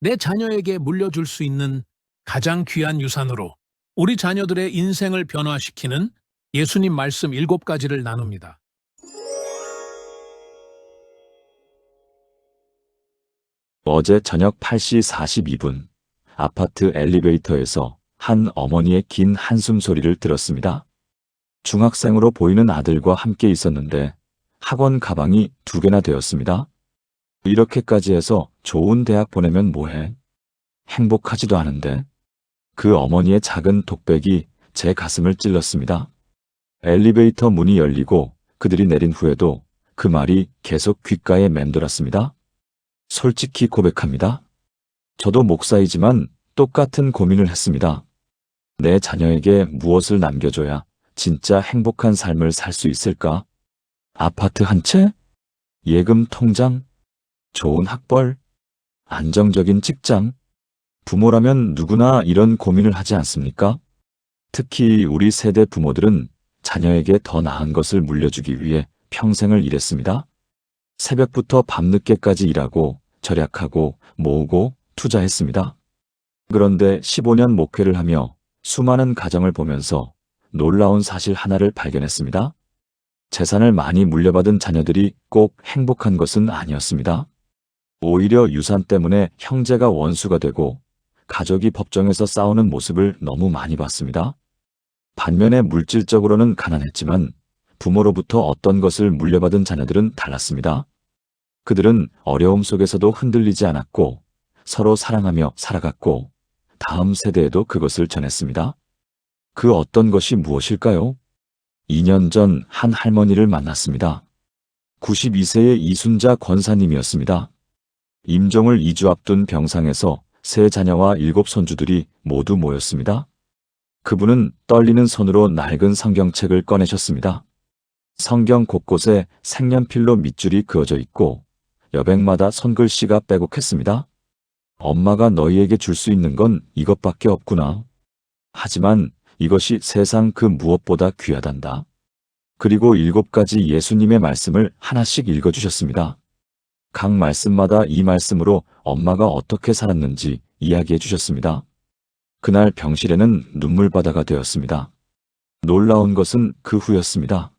내 자녀에게 물려줄 수 있는 가장 귀한 유산으로 우리 자녀들의 인생을 변화시키는 예수님 말씀 7가지를 나눕니다. 어제 저녁 8시 42분, 아파트 엘리베이터에서 한 어머니의 긴 한숨 소리를 들었습니다. 중학생으로 보이는 아들과 함께 있었는데 학원 가방이 2개나 되었습니다. 이렇게까지 해서 좋은 대학 보내면 뭐해? 행복하지도 않은데. 그 어머니의 작은 독백이 제 가슴을 찔렀습니다. 엘리베이터 문이 열리고 그들이 내린 후에도 그 말이 계속 귓가에 맴돌았습니다. 솔직히 고백합니다. 저도 목사이지만 똑같은 고민을 했습니다. 내 자녀에게 무엇을 남겨줘야 진짜 행복한 삶을 살 수 있을까? 아파트 한 채? 예금 통장? 좋은 학벌? 안정적인 직장? 부모라면 누구나 이런 고민을 하지 않습니까? 특히 우리 세대 부모들은 자녀에게 더 나은 것을 물려주기 위해 평생을 일했습니다. 새벽부터 밤늦게까지 일하고 절약하고 모으고 투자했습니다. 그런데 15년 목회를 하며 수많은 가정을 보면서 놀라운 사실 하나를 발견했습니다. 재산을 많이 물려받은 자녀들이 꼭 행복한 것은 아니었습니다. 오히려 유산 때문에 형제가 원수가 되고 가족이 법정에서 싸우는 모습을 너무 많이 봤습니다. 반면에 물질적으로는 가난했지만 부모로부터 어떤 것을 물려받은 자녀들은 달랐습니다. 그들은 어려움 속에서도 흔들리지 않았고 서로 사랑하며 살아갔고 다음 세대에도 그것을 전했습니다. 그 어떤 것이 무엇일까요? 2년 전 한 할머니를 만났습니다. 92세의 이순자 권사님이었습니다. 임종을 2주 앞둔 병상에서 3자녀와 7손주들이 모두 모였습니다. 그분은 떨리는 손으로 낡은 성경책을 꺼내셨습니다. 성경 곳곳에 색연필로 밑줄이 그어져 있고 여백마다 손글씨가 빼곡했습니다. 엄마가 너희에게 줄 수 있는 건 이것밖에 없구나. 하지만 이것이 세상 그 무엇보다 귀하단다. 그리고 7가지 예수님의 말씀을 하나씩 읽어주셨습니다. 각 말씀마다 이 말씀으로 엄마가 어떻게 살았는지 이야기해 주셨습니다. 그날 병실에는 눈물바다가 되었습니다. 놀라운 것은 그 후였습니다.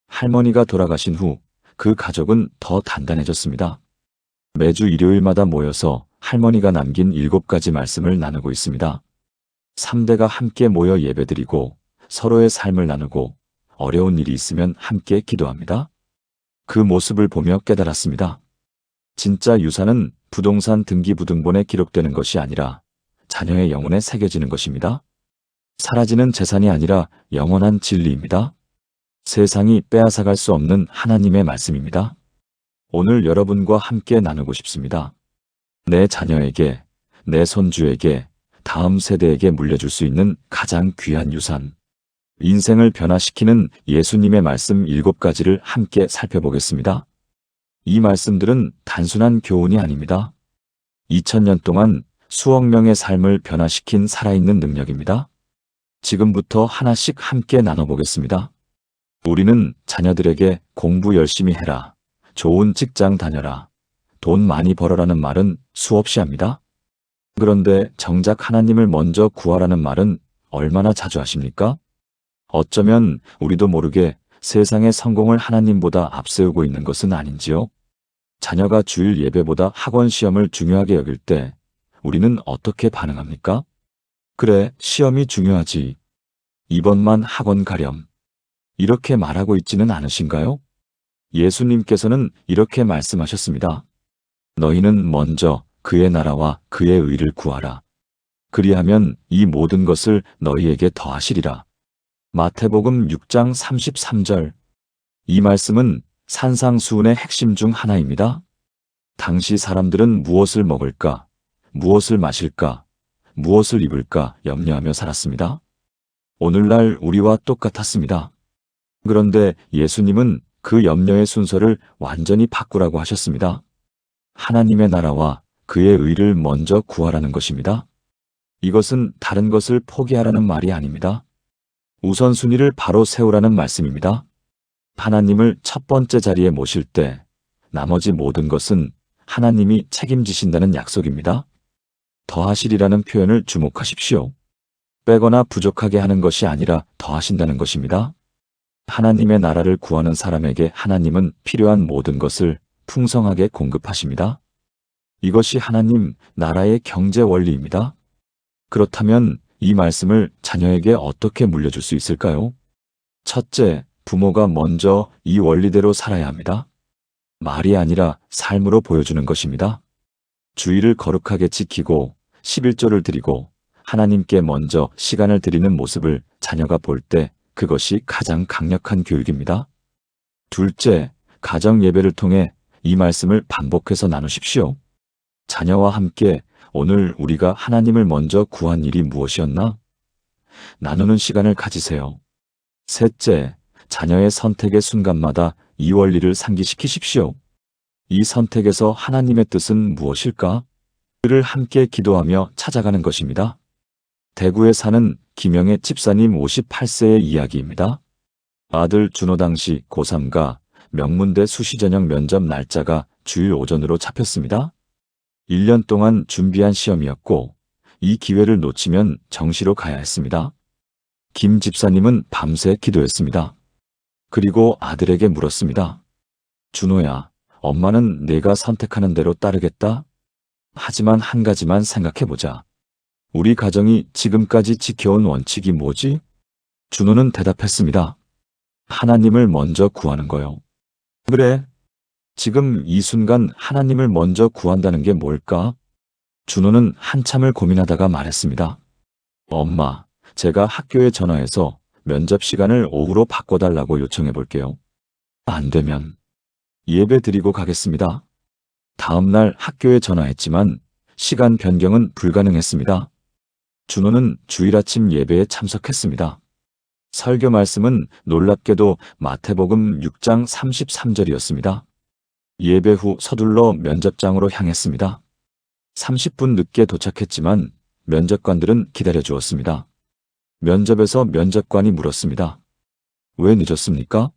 할머니가 돌아가신 후 그 가족은 더 단단해졌습니다. 매주 일요일마다 모여서 할머니가 남긴 7가지 말씀을 나누고 있습니다. 3대가 함께 모여 예배드리고 서로의 삶을 나누고 어려운 일이 있으면 함께 기도합니다. 그 모습을 보며 깨달았습니다. 진짜 유산은 부동산 등기부등본에 기록되는 것이 아니라 자녀의 영혼에 새겨지는 것입니다. 사라지는 재산이 아니라 영원한 진리입니다. 세상이 빼앗아갈 수 없는 하나님의 말씀입니다. 오늘 여러분과 함께 나누고 싶습니다. 내 자녀에게, 내 손주에게, 다음 세대에게 물려줄 수 있는 가장 귀한 유산. 인생을 변화시키는 예수님의 말씀 7가지를 함께 살펴보겠습니다. 이 말씀들은 단순한 교훈이 아닙니다. 2000년 동안 수억 명의 삶을 변화시킨 살아있는 능력입니다. 지금부터 하나씩 함께 나눠보겠습니다. 우리는 자녀들에게 공부 열심히 해라, 좋은 직장 다녀라, 돈 많이 벌어라는 말은 수없이 합니다. 그런데 정작 하나님을 먼저 구하라는 말은 얼마나 자주 하십니까? 어쩌면 우리도 모르게 세상의 성공을 하나님보다 앞세우고 있는 것은 아닌지요? 자녀가 주일 예배보다 학원 시험을 중요하게 여길 때 우리는 어떻게 반응합니까? 그래, 시험이 중요하지. 이번만 학원 가렴. 이렇게 말하고 있지는 않으신가요? 예수님께서는 이렇게 말씀하셨습니다. 너희는 먼저 그의 나라와 그의 의를 구하라. 그리하면 이 모든 것을 너희에게 더하시리라. 마태복음 6장 33절. 이 말씀은 산상수훈의 핵심 중 하나입니다. 당시 사람들은 무엇을 먹을까, 무엇을 마실까, 무엇을 입을까 염려하며 살았습니다. 오늘날 우리와 똑같았습니다. 그런데 예수님은 그 염려의 순서를 완전히 바꾸라고 하셨습니다. 하나님의 나라와 그의 의를 먼저 구하라는 것입니다. 이것은 다른 것을 포기하라는 말이 아닙니다. 우선순위를 바로 세우라는 말씀입니다. 하나님을 첫 번째 자리에 모실 때 나머지 모든 것은 하나님이 책임지신다는 약속입니다. 더하시리라는 표현을 주목하십시오. 빼거나 부족하게 하는 것이 아니라 더하신다는 것입니다. 하나님의 나라를 구하는 사람에게 하나님은 필요한 모든 것을 풍성하게 공급하십니다. 이것이 하나님 나라의 경제 원리입니다. 그렇다면 이 말씀을 자녀에게 어떻게 물려줄 수 있을까요? 첫째, 부모가 먼저 이 원리대로 살아야 합니다. 말이 아니라 삶으로 보여주는 것입니다. 주의를 거룩하게 지키고 11조를 드리고 하나님께 먼저 시간을 드리는 모습을 자녀가 볼 때 그것이 가장 강력한 교육입니다. 둘째, 가정 예배를 통해 이 말씀을 반복해서 나누십시오. 자녀와 함께 오늘 우리가 하나님을 먼저 구한 일이 무엇이었나? 나누는 시간을 가지세요. 셋째, 자녀의 선택의 순간마다 이 원리를 상기시키십시오. 이 선택에서 하나님의 뜻은 무엇일까? 그를 함께 기도하며 찾아가는 것입니다. 대구에 사는 김영애 집사님 58세의 이야기입니다. 아들 준호 당시 고3가 명문대 수시전형 면접 날짜가 주일 오전으로 잡혔습니다. 1년 동안 준비한 시험이었고 이 기회를 놓치면 정시로 가야 했습니다. 김 집사님은 밤새 기도했습니다. 그리고 아들에게 물었습니다. 준호야, 엄마는 내가 선택하는 대로 따르겠다? 하지만 한 가지만 생각해보자. 우리 가정이 지금까지 지켜온 원칙이 뭐지? 준호는 대답했습니다. 하나님을 먼저 구하는 거요. 그래. 지금 이 순간 하나님을 먼저 구한다는 게 뭘까? 준호는 한참을 고민하다가 말했습니다. 엄마, 제가 학교에 전화해서 면접 시간을 오후로 바꿔달라고 요청해 볼게요. 안 되면 예배 드리고 가겠습니다. 다음 날 학교에 전화했지만 시간 변경은 불가능했습니다. 준호는 주일 아침 예배에 참석했습니다. 설교 말씀은 놀랍게도 마태복음 6장 33절이었습니다. 예배 후 서둘러 면접장으로 향했습니다. 30분 늦게 도착했지만 면접관들은 기다려주었습니다. 면접에서 면접관이 물었습니다. 왜 늦었습니까?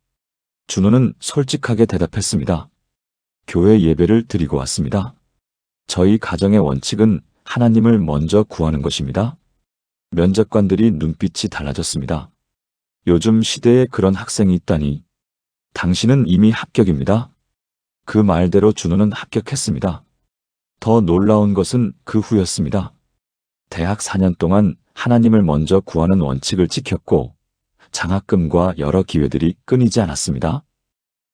준호는 솔직하게 대답했습니다. 교회 예배를 드리고 왔습니다. 저희 가정의 원칙은 하나님을 먼저 구하는 것입니다. 면접관들이 눈빛이 달라졌습니다. 요즘 시대에 그런 학생이 있다니. 당신은 이미 합격입니다. 그 말대로 준호는 합격했습니다. 더 놀라운 것은 그 후였습니다. 대학 4년 동안 하나님을 먼저 구하는 원칙을 지켰고 장학금과 여러 기회들이 끊이지 않았습니다.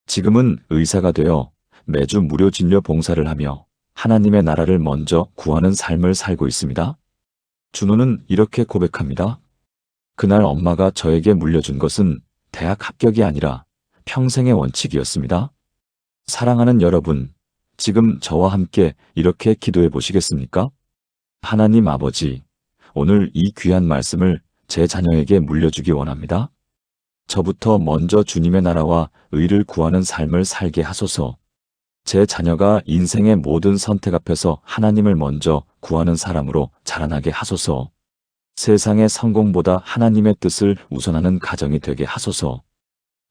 지금은 의사가 되어 매주 무료 진료 봉사를 하며 하나님의 나라를 먼저 구하는 삶을 살고 있습니다. 준호는 이렇게 고백합니다. 그날 엄마가 저에게 물려준 것은 대학 합격이 아니라 평생의 원칙이었습니다. 사랑하는 여러분, 지금 저와 함께 이렇게 기도해 보시겠습니까? 하나님 아버지, 오늘 이 귀한 말씀을 제 자녀에게 물려주기 원합니다. 저부터 먼저 주님의 나라와 의를 구하는 삶을 살게 하소서. 제 자녀가 인생의 모든 선택 앞에서 하나님을 먼저 구하는 사람으로 자라나게 하소서. 세상의 성공보다 하나님의 뜻을 우선하는 가정이 되게 하소서.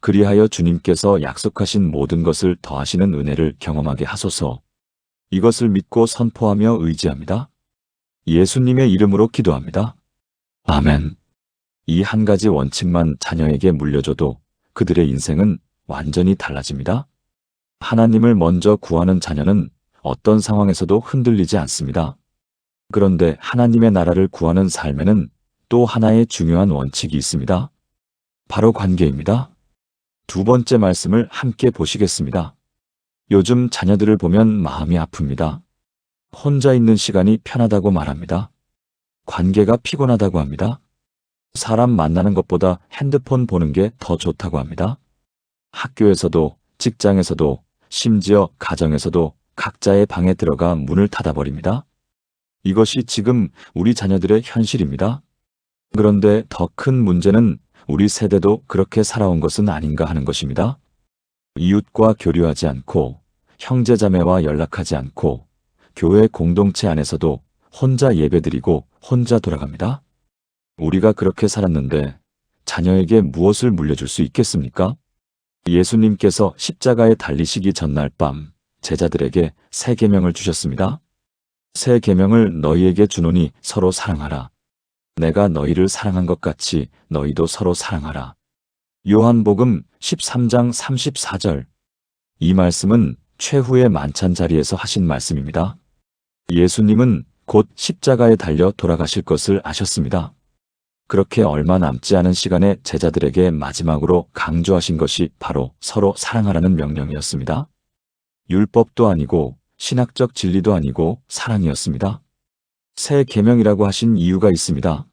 그리하여 주님께서 약속하신 모든 것을 더하시는 은혜를 경험하게 하소서. 이것을 믿고 선포하며 의지합니다. 예수님의 이름으로 기도합니다. 아멘. 이 한 가지 원칙만 자녀에게 물려줘도 그들의 인생은 완전히 달라집니다. 하나님을 먼저 구하는 자녀는 어떤 상황에서도 흔들리지 않습니다. 그런데 하나님의 나라를 구하는 삶에는 또 하나의 중요한 원칙이 있습니다. 바로 관계입니다. 두 번째 말씀을 함께 보시겠습니다. 요즘 자녀들을 보면 마음이 아픕니다. 혼자 있는 시간이 편하다고 말합니다. 관계가 피곤하다고 합니다. 사람 만나는 것보다 핸드폰 보는 게 더 좋다고 합니다. 학교에서도 직장에서도 심지어 가정에서도 각자의 방에 들어가 문을 닫아버립니다. 이것이 지금 우리 자녀들의 현실입니다. 그런데 더 큰 문제는 우리 세대도 그렇게 살아온 것은 아닌가 하는 것입니다. 이웃과 교류하지 않고 형제자매와 연락하지 않고 교회 공동체 안에서도 혼자 예배드리고 혼자 돌아갑니다. 우리가 그렇게 살았는데 자녀에게 무엇을 물려줄 수 있겠습니까? 예수님께서 십자가에 달리시기 전날 밤 제자들에게 세 계명을 주셨습니다. 새 계명을 너희에게 주노니 서로 사랑하라. 내가 너희를 사랑한 것 같이 너희도 서로 사랑하라. 요한복음 13장 34절. 이 말씀은 최후의 만찬 자리에서 하신 말씀입니다. 예수님은 곧 십자가에 달려 돌아가실 것을 아셨습니다. 그렇게 얼마 남지 않은 시간에 제자들에게 마지막으로 강조하신 것이 바로 서로 사랑하라는 명령이었습니다. 율법도 아니고 신학적 진리도 아니고 사랑이었습니다. 새 계명이라고 하신 이유가 있습니다.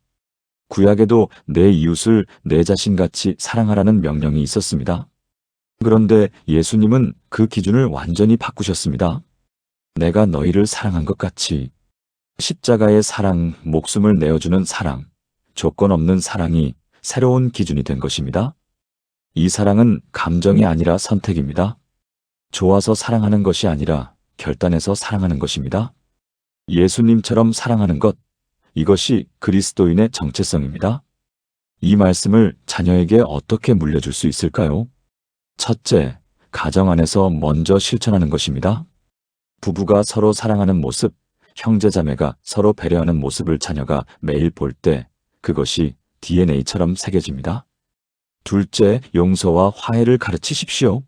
구약에도 내 이웃을 내 자신같이 사랑하라는 명령이 있었습니다. 그런데 예수님은 그 기준을 완전히 바꾸셨습니다. 내가 너희를 사랑한 것 같이. 십자가의 사랑, 목숨을 내어주는 사랑, 조건 없는 사랑이 새로운 기준이 된 것입니다. 이 사랑은 감정이 아니라 선택입니다. 좋아서 사랑하는 것이 아니라 결단해서 사랑하는 것입니다. 예수님처럼 사랑하는 것, 이것이 그리스도인의 정체성입니다. 이 말씀을 자녀에게 어떻게 물려줄 수 있을까요? 첫째, 가정 안에서 먼저 실천하는 것입니다. 부부가 서로 사랑하는 모습, 형제자매가 서로 배려하는 모습을 자녀가 매일 볼 때 그것이 DNA처럼 새겨집니다. 둘째, 용서와 화해를 가르치십시오.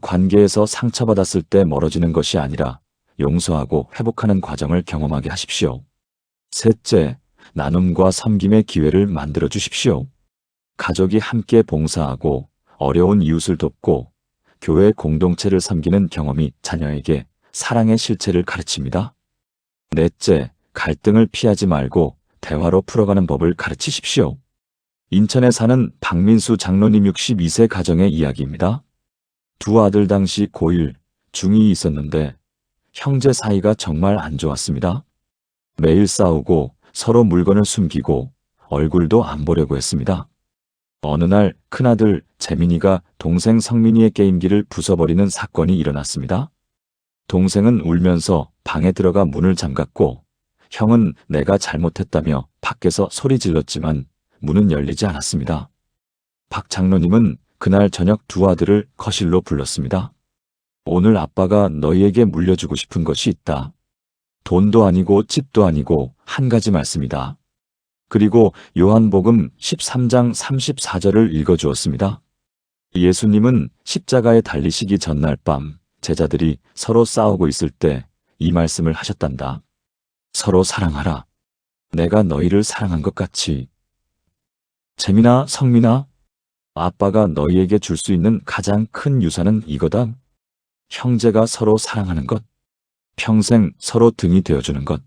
관계에서 상처받았을 때 멀어지는 것이 아니라 용서하고 회복하는 과정을 경험하게 하십시오. 셋째, 나눔과 섬김의 기회를 만들어 주십시오. 가족이 함께 봉사하고 어려운 이웃을 돕고 교회 공동체를 섬기는 경험이 자녀에게 사랑의 실체를 가르칩니다. 넷째, 갈등을 피하지 말고 대화로 풀어가는 법을 가르치십시오. 인천에 사는 박민수 장로님 62세 가정의 이야기입니다. 두 아들 당시 고1, 중2 있었는데 형제 사이가 정말 안 좋았습니다. 매일 싸우고 서로 물건을 숨기고 얼굴도 안 보려고 했습니다. 어느 날 큰아들 재민이가 동생 성민이의 게임기를 부숴버리는 사건이 일어났습니다. 동생은 울면서 방에 들어가 문을 잠갔고 형은 내가 잘못했다며 밖에서 소리 질렀지만 문은 열리지 않았습니다. 박 장로님은 그날 저녁 두 아들을 거실로 불렀습니다. 오늘 아빠가 너희에게 물려주고 싶은 것이 있다. 돈도 아니고 집도 아니고 한 가지 말씀이다. 그리고 요한복음 13장 34절을 읽어주었습니다. 예수님은 십자가에 달리시기 전날 밤 제자들이 서로 싸우고 있을 때 이 말씀을 하셨단다. 서로 사랑하라. 내가 너희를 사랑한 것 같이. 재민아, 성민아, 아빠가 너희에게 줄 수 있는 가장 큰 유산은 이거다. 형제가 서로 사랑하는 것, 평생 서로 등이 되어주는 것.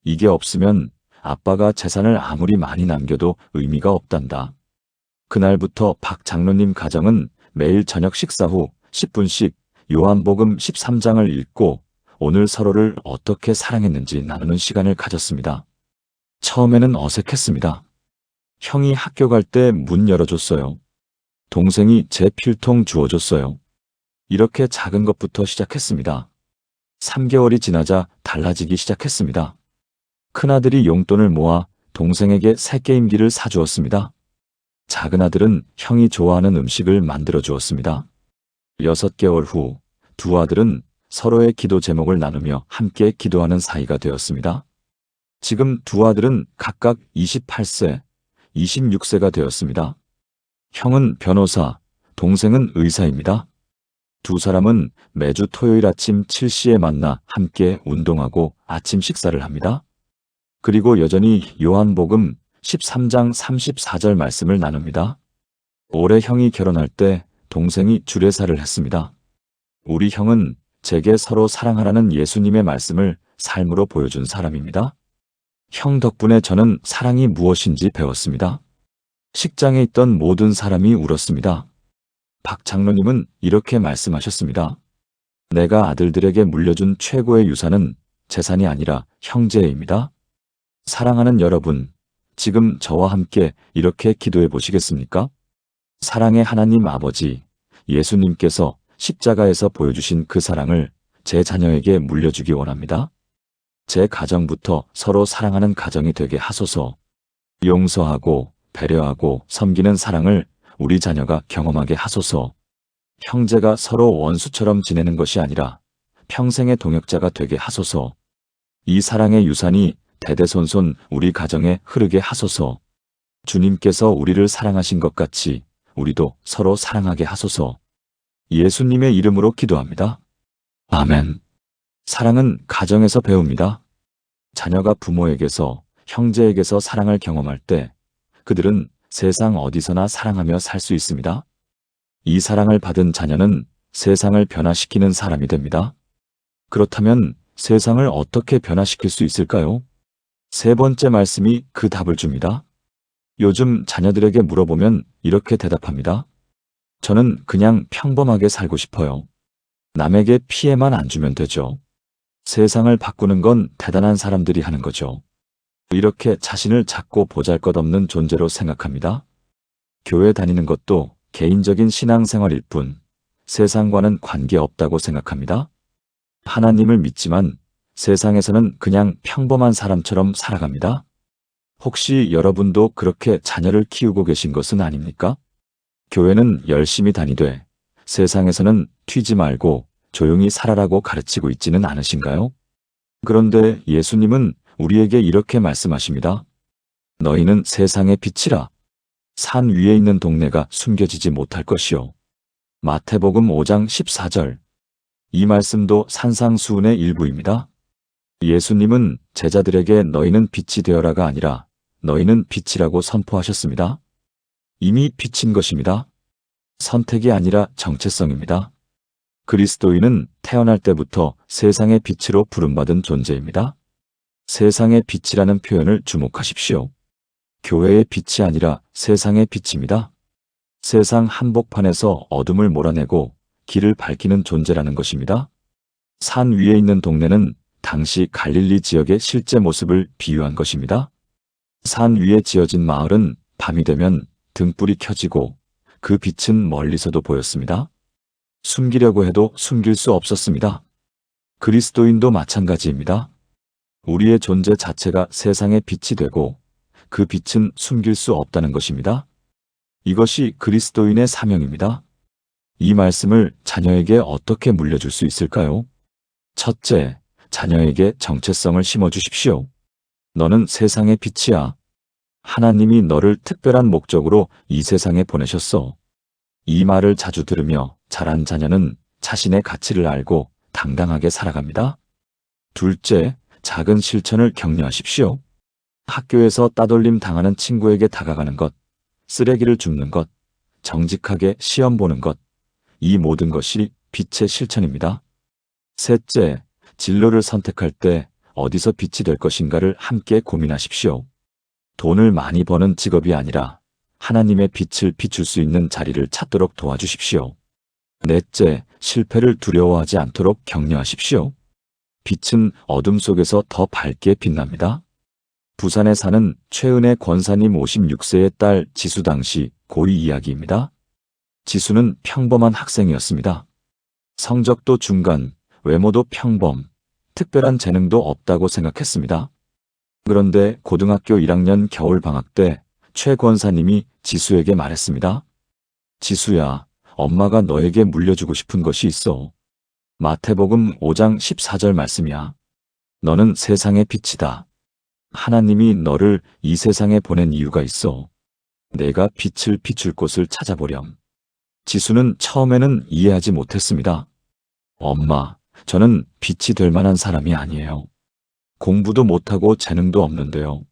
이게 없으면 아빠가 재산을 아무리 많이 남겨도 의미가 없단다. 그날부터 박 장로님 가정은 매일 저녁 식사 후 10분씩 요한복음 13장을 읽고 오늘 서로를 어떻게 사랑했는지 나누는 시간을 가졌습니다. 처음에는 어색했습니다. 형이 학교 갈 때 문 열어줬어요. 동생이 제 필통 주워줬어요. 이렇게 작은 것부터 시작했습니다. 3개월이 지나자 달라지기 시작했습니다. 큰아들이 용돈을 모아 동생에게 새 게임기를 사주었습니다. 작은 아들은 형이 좋아하는 음식을 만들어 주었습니다. 6개월 후 두 아들은 서로의 기도 제목을 나누며 함께 기도하는 사이가 되었습니다. 지금 두 아들은 각각 28세, 26세가 되었습니다. 형은 변호사, 동생은 의사입니다. 두 사람은 매주 토요일 아침 7시에 만나 함께 운동하고 아침 식사를 합니다. 그리고 여전히 요한복음 13장 34절 말씀을 나눕니다. 올해 형이 결혼할 때 동생이 주례사를 했습니다. 우리 형은 제게 서로 사랑하라는 예수님의 말씀을 삶으로 보여준 사람입니다. 형 덕분에 저는 사랑이 무엇인지 배웠습니다. 식장에 있던 모든 사람이 울었습니다. 박 장로님은 이렇게 말씀하셨습니다. 내가 아들들에게 물려준 최고의 유산은 재산이 아니라 형제애입니다. 사랑하는 여러분, 지금 저와 함께 이렇게 기도해 보시겠습니까? 사랑의 하나님 아버지, 예수님께서 십자가에서 보여주신 그 사랑을 제 자녀에게 물려주기 원합니다. 제 가정부터 서로 사랑하는 가정이 되게 하소서. 용서하고 배려하고 섬기는 사랑을 우리 자녀가 경험하게 하소서. 형제가 서로 원수처럼 지내는 것이 아니라 평생의 동역자가 되게 하소서. 이 사랑의 유산이 대대손손 우리 가정에 흐르게 하소서. 주님께서 우리를 사랑하신 것 같이 우리도 서로 사랑하게 하소서. 예수님의 이름으로 기도합니다. 아멘. 사랑은 가정에서 배웁니다. 자녀가 부모에게서, 형제에게서 사랑을 경험할 때 그들은 세상 어디서나 사랑하며 살 수 있습니다. 이 사랑을 받은 자녀는 세상을 변화시키는 사람이 됩니다. 그렇다면 세상을 어떻게 변화시킬 수 있을까요? 세 번째 말씀이 그 답을 줍니다. 요즘 자녀들에게 물어보면 이렇게 대답합니다. 저는 그냥 평범하게 살고 싶어요. 남에게 피해만 안 주면 되죠. 세상을 바꾸는 건 대단한 사람들이 하는 거죠. 이렇게 자신을 작고 보잘것없는 존재로 생각합니다. 교회 다니는 것도 개인적인 신앙생활일 뿐 세상과는 관계없다고 생각합니다. 하나님을 믿지만 세상에서는 그냥 평범한 사람처럼 살아갑니다. 혹시 여러분도 그렇게 자녀를 키우고 계신 것은 아닙니까? 교회는 열심히 다니되 세상에서는 튀지 말고 조용히 살아라고 가르치고 있지는 않으신가요? 그런데 예수님은 우리에게 이렇게 말씀하십니다. 너희는 세상의 빛이라. 산 위에 있는 동네가 숨겨지지 못할 것이요. 마태복음 5장 14절. 이 말씀도 산상수훈의 일부입니다. 예수님은 제자들에게 너희는 빛이 되어라가 아니라 너희는 빛이라고 선포하셨습니다. 이미 빛인 것입니다. 선택이 아니라 정체성입니다. 그리스도인은 태어날 때부터 세상의 빛으로 부름받은 존재입니다. 세상의 빛이라는 표현을 주목하십시오. 교회의 빛이 아니라 세상의 빛입니다. 세상 한복판에서 어둠을 몰아내고 길을 밝히는 존재라는 것입니다. 산 위에 있는 동네는 당시 갈릴리 지역의 실제 모습을 비유한 것입니다. 산 위에 지어진 마을은 밤이 되면 등불이 켜지고 그 빛은 멀리서도 보였습니다. 숨기려고 해도 숨길 수 없었습니다. 그리스도인도 마찬가지입니다. 우리의 존재 자체가 세상의 빛이 되고 그 빛은 숨길 수 없다는 것입니다. 이것이 그리스도인의 사명입니다. 이 말씀을 자녀에게 어떻게 물려줄 수 있을까요? 첫째, 자녀에게 정체성을 심어주십시오. 너는 세상의 빛이야. 하나님이 너를 특별한 목적으로 이 세상에 보내셨어. 이 말을 자주 들으며 자란 자녀는 자신의 가치를 알고 당당하게 살아갑니다. 둘째, 작은 실천을 격려하십시오. 학교에서 따돌림 당하는 친구에게 다가가는 것, 쓰레기를 줍는 것, 정직하게 시험 보는 것, 이 모든 것이 빛의 실천입니다. 셋째, 진로를 선택할 때 어디서 빛이 될 것인가를 함께 고민하십시오. 돈을 많이 버는 직업이 아니라 하나님의 빛을 비출 수 있는 자리를 찾도록 도와주십시오. 넷째, 실패를 두려워하지 않도록 격려하십시오. 빛은 어둠 속에서 더 밝게 빛납니다. 부산에 사는 최은혜 권사님 56세의 딸 지수 당시 고2 이야기입니다. 지수는 평범한 학생이었습니다. 성적도 중간, 외모도 평범, 특별한 재능도 없다고 생각했습니다. 그런데 고등학교 1학년 겨울방학 때 최 권사님이 지수에게 말했습니다. 지수야, 엄마가 너에게 물려주고 싶은 것이 있어. 마태복음 5장 14절 말씀이야. 너는 세상의 빛이다. 하나님이 너를 이 세상에 보낸 이유가 있어. 내가 빛을 비출 곳을 찾아보렴. 지수는 처음에는 이해하지 못했습니다. 엄마, 저는 빛이 될 만한 사람이 아니에요. 공부도 못하고 재능도 없는데요.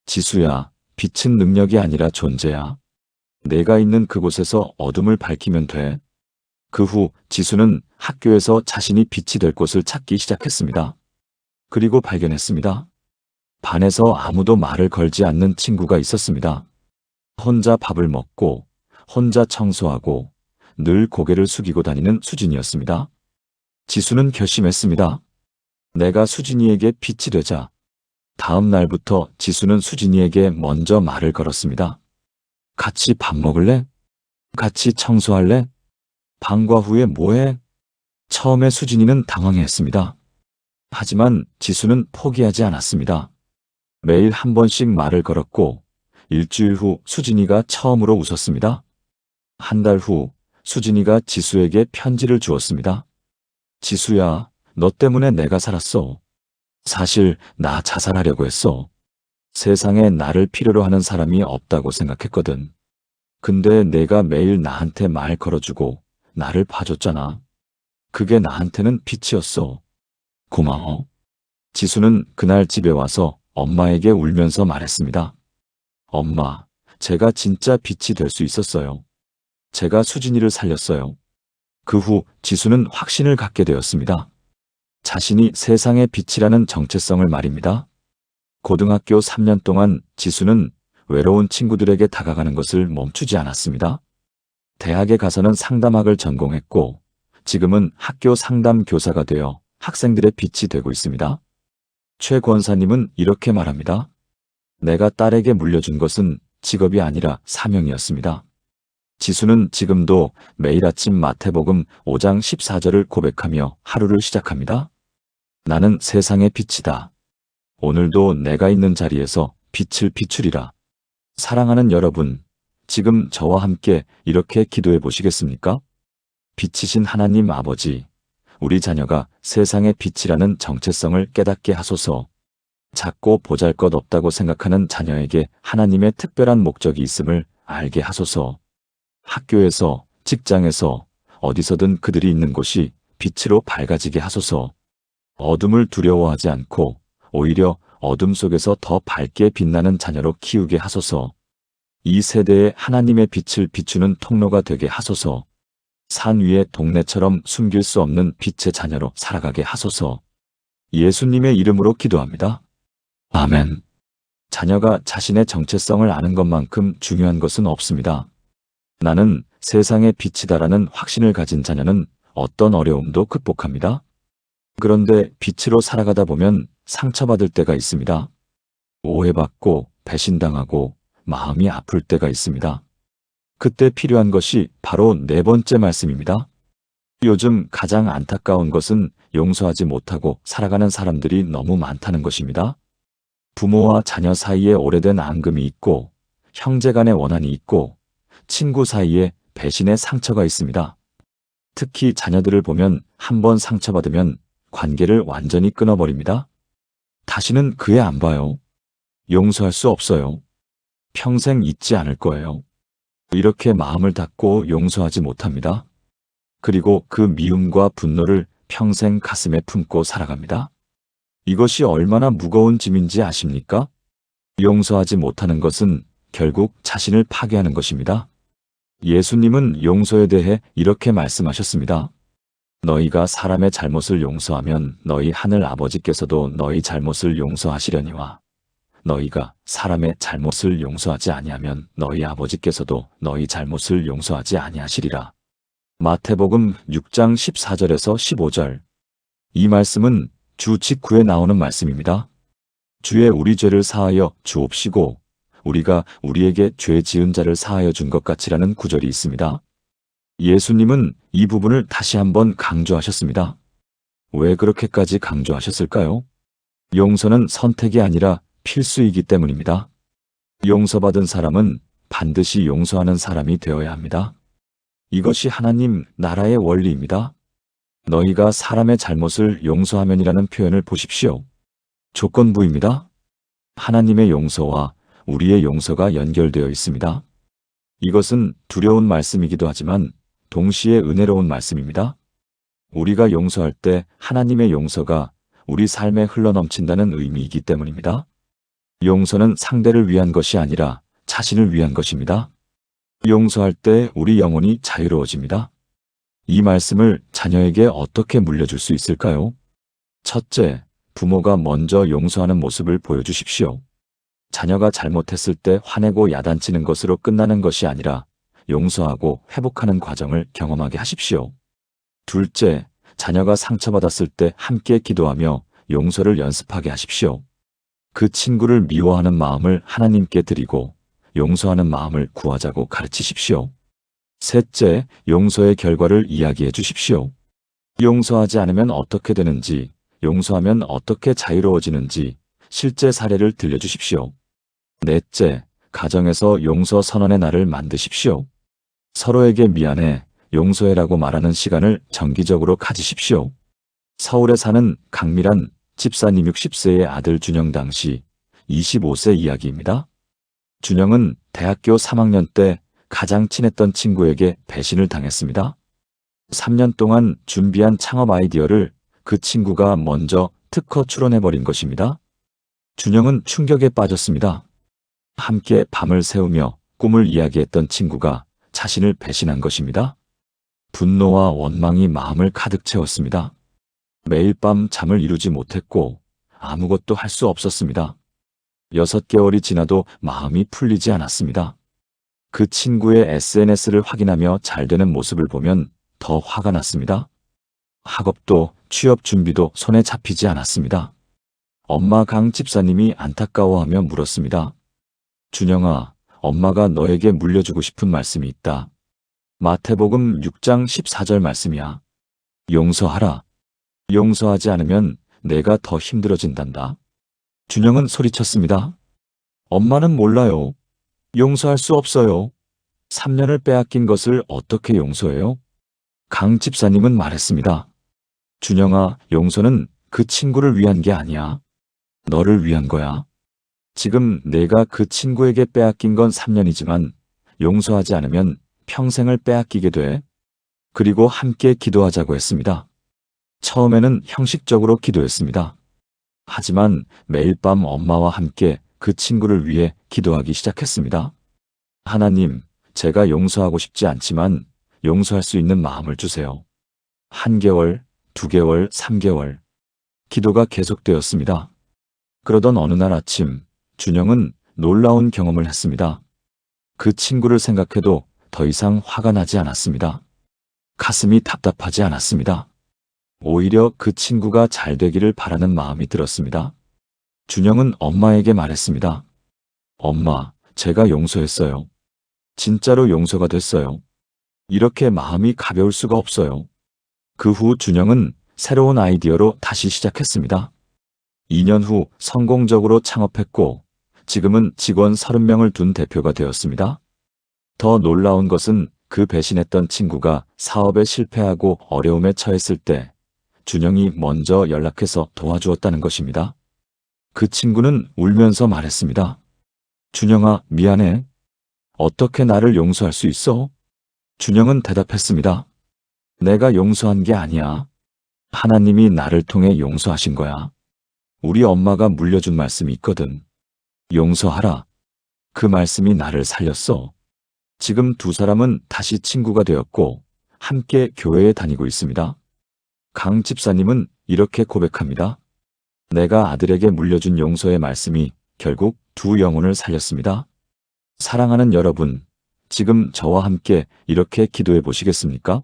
지수야, 빛은 능력이 아니라 존재야. 내가 있는 그곳에서 어둠을 밝히면 돼. 그 후 지수는 학교에서 자신이 빛이 될 곳을 찾기 시작했습니다. 그리고 발견했습니다. 반에서 아무도 말을 걸지 않는 친구가 있었습니다. 혼자 밥을 먹고 혼자 청소하고 늘 고개를 숙이고 다니는 수진이었습니다. 지수는 결심했습니다. 내가 수진이에게 빛이 되자. 다음 날부터 지수는 수진이에게 먼저 말을 걸었습니다. 같이 밥 먹을래? 같이 청소할래? 방과 후에 뭐해? 처음에 수진이는 당황했습니다. 하지만 지수는 포기하지 않았습니다. 매일 한 번씩 말을 걸었고 일주일 후 수진이가 처음으로 웃었습니다. 한 달 후 수진이가 지수에게 편지를 주었습니다. 지수야, 너 때문에 내가 살았어. 사실 나 자살하려고 했어. 세상에 나를 필요로 하는 사람이 없다고 생각했거든. 근데 내가 매일 나한테 말 걸어주고 나를 봐줬잖아. 그게 나한테는 빛이었어. 고마워. 지수는 그날 집에 와서 엄마에게 울면서 말했습니다. 엄마, 제가 진짜 빛이 될 수 있었어요. 제가 수진이를 살렸어요. 그 후 지수는 확신을 갖게 되었습니다. 자신이 세상의 빛이라는 정체성을 말입니다. 고등학교 3년 동안 지수는 외로운 친구들에게 다가가는 것을 멈추지 않았습니다. 대학에 가서는 상담학을 전공했고 지금은 학교 상담 교사가 되어 학생들의 빛이 되고 있습니다. 최 권사님은 이렇게 말합니다. 내가 딸에게 물려준 것은 직업이 아니라 사명이었습니다. 지수는 지금도 매일 아침 마태복음 5장 14절을 고백하며 하루를 시작합니다. 나는 세상의 빛이다. 오늘도 내가 있는 자리에서 빛을 비추리라. 사랑하는 여러분, 지금 저와 함께 이렇게 기도해 보시겠습니까? 빛이신 하나님 아버지, 우리 자녀가 세상의 빛이라는 정체성을 깨닫게 하소서. 작고 보잘것없다고 생각하는 자녀에게 하나님의 특별한 목적이 있음을 알게 하소서. 학교에서, 직장에서, 어디서든 그들이 있는 곳이 빛으로 밝아지게 하소서. 어둠을 두려워하지 않고 오히려 어둠 속에서 더 밝게 빛나는 자녀로 키우게 하소서. 이 세대에 하나님의 빛을 비추는 통로가 되게 하소서. 산 위의 동네처럼 숨길 수 없는 빛의 자녀로 살아가게 하소서. 예수님의 이름으로 기도합니다. 아멘. 자녀가 자신의 정체성을 아는 것만큼 중요한 것은 없습니다. 나는 세상의 빛이다라는 확신을 가진 자녀는 어떤 어려움도 극복합니다. 그런데 빛으로 살아가다 보면 상처받을 때가 있습니다. 오해받고 배신당하고 마음이 아플 때가 있습니다. 그때 필요한 것이 바로 네 번째 말씀입니다. 요즘 가장 안타까운 것은 용서하지 못하고 살아가는 사람들이 너무 많다는 것입니다. 부모와 자녀 사이에 오래된 앙금이 있고, 형제 간의 원한이 있고, 친구 사이에 배신의 상처가 있습니다. 특히 자녀들을 보면 한번 상처받으면 관계를 완전히 끊어버립니다. 다시는 그 애 안 봐요. 용서할 수 없어요. 평생 잊지 않을 거예요. 이렇게 마음을 닫고 용서하지 못합니다. 그리고 그 미움과 분노를 평생 가슴에 품고 살아갑니다. 이것이 얼마나 무거운 짐인지 아십니까? 용서하지 못하는 것은 결국 자신을 파괴하는 것입니다. 예수님은 용서에 대해 이렇게 말씀하셨습니다. 너희가 사람의 잘못을 용서하면 너희 하늘 아버지께서도 너희 잘못을 용서하시려니와 너희가 사람의 잘못을 용서하지 아니하면 너희 아버지께서도 너희 잘못을 용서하지 아니하시리라. 마태복음 6장 14절에서 15절. 이 말씀은 주 직후에 나오는 말씀입니다. 주의 우리 죄를 사하여 주옵시고 우리가 우리에게 죄 지은 자를 사하여 준 것 같이라는 구절이 있습니다. 예수님은 이 부분을 다시 한번 강조하셨습니다. 왜 그렇게까지 강조하셨을까요? 용서는 선택이 아니라 필수이기 때문입니다. 용서받은 사람은 반드시 용서하는 사람이 되어야 합니다. 이것이 하나님 나라의 원리입니다. 너희가 사람의 잘못을 용서하면이라는 표현을 보십시오. 조건부입니다. 하나님의 용서와 우리의 용서가 연결되어 있습니다. 이것은 두려운 말씀이기도 하지만 동시에 은혜로운 말씀입니다. 우리가 용서할 때 하나님의 용서가 우리 삶에 흘러넘친다는 의미이기 때문입니다. 용서는 상대를 위한 것이 아니라 자신을 위한 것입니다. 용서할 때 우리 영혼이 자유로워집니다. 이 말씀을 자녀에게 어떻게 물려줄 수 있을까요? 첫째, 부모가 먼저 용서하는 모습을 보여주십시오. 자녀가 잘못했을 때 화내고 야단치는 것으로 끝나는 것이 아니라 용서하고 회복하는 과정을 경험하게 하십시오. 둘째, 자녀가 상처받았을 때 함께 기도하며 용서를 연습하게 하십시오. 그 친구를 미워하는 마음을 하나님께 드리고 용서하는 마음을 구하자고 가르치십시오. 셋째, 용서의 결과를 이야기해 주십시오. 용서하지 않으면 어떻게 되는지, 용서하면 어떻게 자유로워지는지 실제 사례를 들려주십시오. 넷째, 가정에서 용서 선언의 날을 만드십시오. 서로에게 미안해, 용서해라고 말하는 시간을 정기적으로 가지십시오. 서울에 사는 강미란 집사님 60세의 아들 준영 당시 25세 이야기입니다. 준영은 대학교 3학년 때 가장 친했던 친구에게 배신을 당했습니다. 3년 동안 준비한 창업 아이디어를 그 친구가 먼저 특허 출원해버린 것입니다. 준영은 충격에 빠졌습니다. 함께 밤을 새우며 꿈을 이야기했던 친구가 자신을 배신한 것입니다. 분노와 원망이 마음을 가득 채웠습니다. 매일 밤 잠을 이루지 못했고 아무것도 할 수 없었습니다. 6개월이 지나도 마음이 풀리지 않았습니다. 그 친구의 SNS를 확인하며 잘 되는 모습을 보면 더 화가 났습니다. 학업도 취업 준비도 손에 잡히지 않았습니다. 엄마 강 집사님이 안타까워하며 물었습니다. 준영아, 엄마가 너에게 물려주고 싶은 말씀이 있다. 마태복음 6장 14절 말씀이야. 용서하라. 용서하지 않으면 내가 더 힘들어진단다. 준영은 소리쳤습니다. 엄마는 몰라요. 용서할 수 없어요. 3년을 빼앗긴 것을 어떻게 용서해요? 강 집사님은 말했습니다. 준영아, 용서는 그 친구를 위한 게 아니야. 너를 위한 거야. 지금 내가 그 친구에게 빼앗긴 건 3년이지만 용서하지 않으면 평생을 빼앗기게 돼. 그리고 함께 기도하자고 했습니다. 처음에는 형식적으로 기도했습니다. 하지만 매일 밤 엄마와 함께 그 친구를 위해 기도하기 시작했습니다. 하나님, 제가 용서하고 싶지 않지만 용서할 수 있는 마음을 주세요. 1개월, 2개월, 3개월. 기도가 계속되었습니다. 그러던 어느 날 아침, 준영은 놀라운 경험을 했습니다. 그 친구를 생각해도 더 이상 화가 나지 않았습니다. 가슴이 답답하지 않았습니다. 오히려 그 친구가 잘 되기를 바라는 마음이 들었습니다. 준영은 엄마에게 말했습니다. 엄마, 제가 용서했어요. 진짜로 용서가 됐어요. 이렇게 마음이 가벼울 수가 없어요. 그 후 준영은 새로운 아이디어로 다시 시작했습니다. 2년 후 성공적으로 창업했고 지금은 직원 30명을 둔 대표가 되었습니다. 더 놀라운 것은 그 배신했던 친구가 사업에 실패하고 어려움에 처했을 때 준영이 먼저 연락해서 도와주었다는 것입니다. 그 친구는 울면서 말했습니다. 준영아, 미안해. 어떻게 나를 용서할 수 있어? 준영은 대답했습니다. 내가 용서한 게 아니야. 하나님이 나를 통해 용서하신 거야. 우리 엄마가 물려준 말씀이 있거든. 용서하라. 그 말씀이 나를 살렸어. 지금 두 사람은 다시 친구가 되었고 함께 교회에 다니고 있습니다. 강 집사님은 이렇게 고백합니다. 내가 아들에게 물려준 용서의 말씀이 결국 두 영혼을 살렸습니다. 사랑하는 여러분, 지금 저와 함께 이렇게 기도해 보시겠습니까?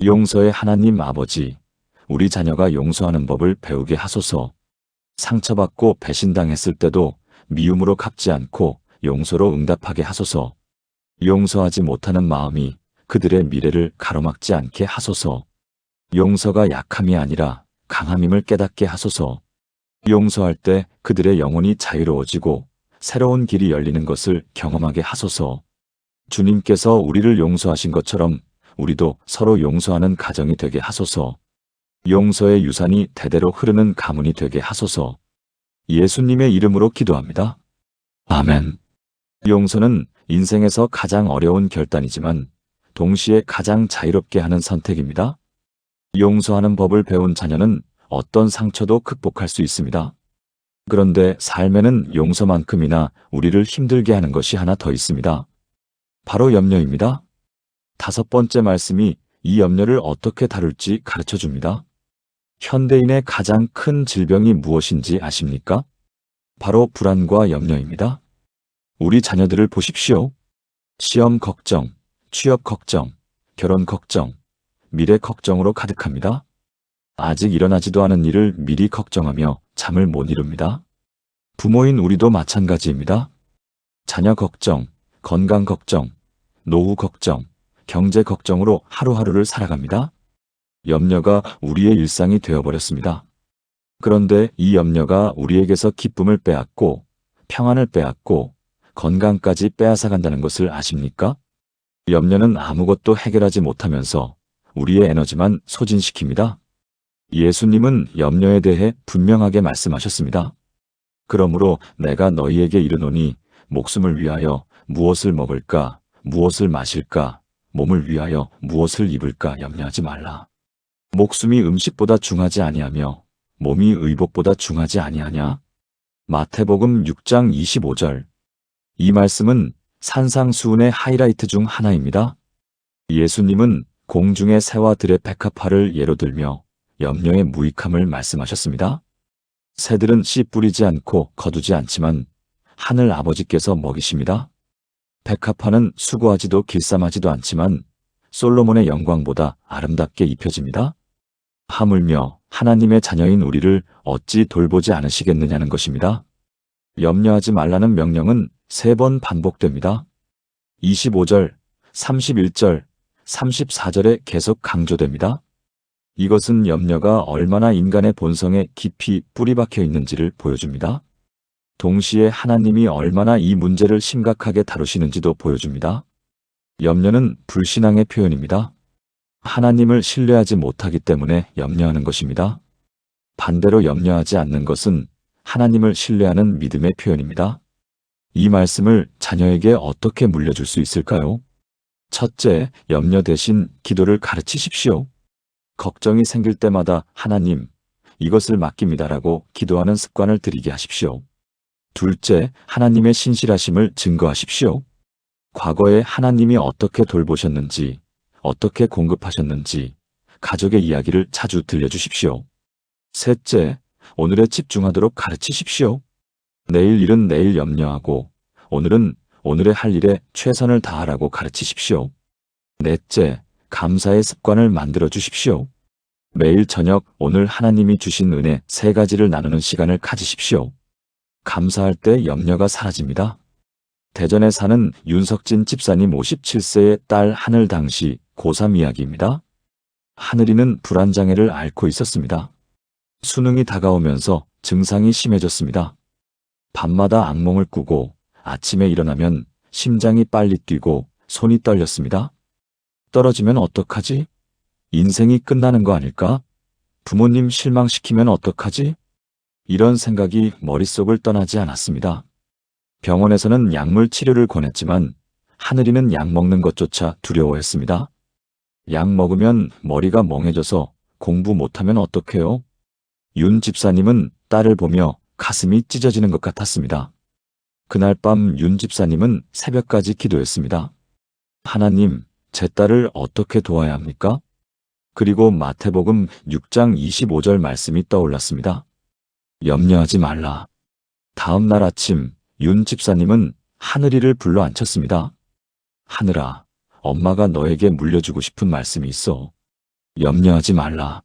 용서의 하나님 아버지, 우리 자녀가 용서하는 법을 배우게 하소서. 상처받고 배신당했을 때도 미움으로 갚지 않고 용서로 응답하게 하소서. 용서하지 못하는 마음이 그들의 미래를 가로막지 않게 하소서. 용서가 약함이 아니라 강함임을 깨닫게 하소서. 용서할 때 그들의 영혼이 자유로워지고 새로운 길이 열리는 것을 경험하게 하소서. 주님께서 우리를 용서하신 것처럼 우리도 서로 용서하는 가정이 되게 하소서. 용서의 유산이 대대로 흐르는 가문이 되게 하소서. 예수님의 이름으로 기도합니다. 아멘. 용서는 인생에서 가장 어려운 결단이지만 동시에 가장 자유롭게 하는 선택입니다. 용서하는 법을 배운 자녀는 어떤 상처도 극복할 수 있습니다. 그런데 삶에는 용서만큼이나 우리를 힘들게 하는 것이 하나 더 있습니다. 바로 염려입니다. 5번째 말씀이 이 염려를 어떻게 다룰지 가르쳐 줍니다. 현대인의 가장 큰 질병이 무엇인지 아십니까? 바로 불안과 염려입니다. 우리 자녀들을 보십시오. 시험 걱정, 취업 걱정, 결혼 걱정, 미래 걱정으로 가득합니다. 아직 일어나지도 않은 일을 미리 걱정하며 잠을 못 이룹니다. 부모인 우리도 마찬가지입니다. 자녀 걱정, 건강 걱정, 노후 걱정, 경제 걱정으로 하루하루를 살아갑니다. 염려가 우리의 일상이 되어버렸습니다. 그런데 이 염려가 우리에게서 기쁨을 빼앗고 평안을 빼앗고 건강까지 빼앗아간다는 것을 아십니까? 염려는 아무것도 해결하지 못하면서 우리의 에너지만 소진시킵니다. 예수님은 염려에 대해 분명하게 말씀하셨습니다. 그러므로 내가 너희에게 이르노니 목숨을 위하여 무엇을 먹을까, 무엇을 마실까, 몸을 위하여 무엇을 입을까 염려하지 말라. 목숨이 음식보다 중하지 아니하며 몸이 의복보다 중하지 아니하냐? 마태복음 6장 25절. 이 말씀은 산상수훈의 하이라이트 중 하나입니다. 예수님은 공중의 새와 들의 백합화를 예로 들며 염려의 무익함을 말씀하셨습니다. 새들은 씨 뿌리지 않고 거두지 않지만 하늘 아버지께서 먹이십니다. 백합화는 수고하지도 길쌈하지도 않지만 솔로몬의 영광보다 아름답게 입혀집니다. 하물며 하나님의 자녀인 우리를 어찌 돌보지 않으시겠느냐는 것입니다. 염려하지 말라는 명령은 3번 반복됩니다. 25절, 31절, 34절에 계속 강조됩니다. 이것은 염려가 얼마나 인간의 본성에 깊이 뿌리 박혀 있는지를 보여줍니다. 동시에 하나님이 얼마나 이 문제를 심각하게 다루시는지도 보여줍니다. 염려는 불신앙의 표현입니다. 하나님을 신뢰하지 못하기 때문에 염려하는 것입니다. 반대로 염려하지 않는 것은 하나님을 신뢰하는 믿음의 표현입니다. 이 말씀을 자녀에게 어떻게 물려줄 수 있을까요? 첫째, 염려 대신 기도를 가르치십시오. 걱정이 생길 때마다 하나님, 이것을 맡깁니다라고 기도하는 습관을 들이게 하십시오. 둘째, 하나님의 신실하심을 증거하십시오. 과거에 하나님이 어떻게 돌보셨는지, 어떻게 공급하셨는지 가족의 이야기를 자주 들려주십시오. 셋째, 오늘에 집중하도록 가르치십시오. 내일 일은 내일 염려하고 오늘은 오늘의 할 일에 최선을 다하라고 가르치십시오. 넷째, 감사의 습관을 만들어 주십시오. 매일 저녁 오늘 하나님이 주신 은혜 3가지를 나누는 시간을 가지십시오. 감사할 때 염려가 사라집니다. 대전에 사는 윤석진 집사님 57세의 딸 하늘 당시 고3 이야기입니다. 하늘이는 불안장애를 앓고 있었습니다. 수능이 다가오면서 증상이 심해졌습니다. 밤마다 악몽을 꾸고 아침에 일어나면 심장이 빨리 뛰고 손이 떨렸습니다. 떨어지면 어떡하지? 인생이 끝나는 거 아닐까? 부모님 실망시키면 어떡하지? 이런 생각이 머릿속을 떠나지 않았습니다. 병원에서는 약물 치료를 권했지만 하늘이는 약 먹는 것조차 두려워했습니다. 약 먹으면 머리가 멍해져서 공부 못하면 어떡해요? 윤 집사님은 딸을 보며 가슴이 찢어지는 것 같았습니다. 그날 밤 윤 집사님은 새벽까지 기도했습니다. 하나님, 제 딸을 어떻게 도와야 합니까? 그리고 마태복음 6장 25절 말씀이 떠올랐습니다. 염려하지 말라. 다음 날 아침 윤 집사님은 하늘이를 불러 앉혔습니다. 하늘아, 엄마가 너에게 물려주고 싶은 말씀이 있어. 염려하지 말라.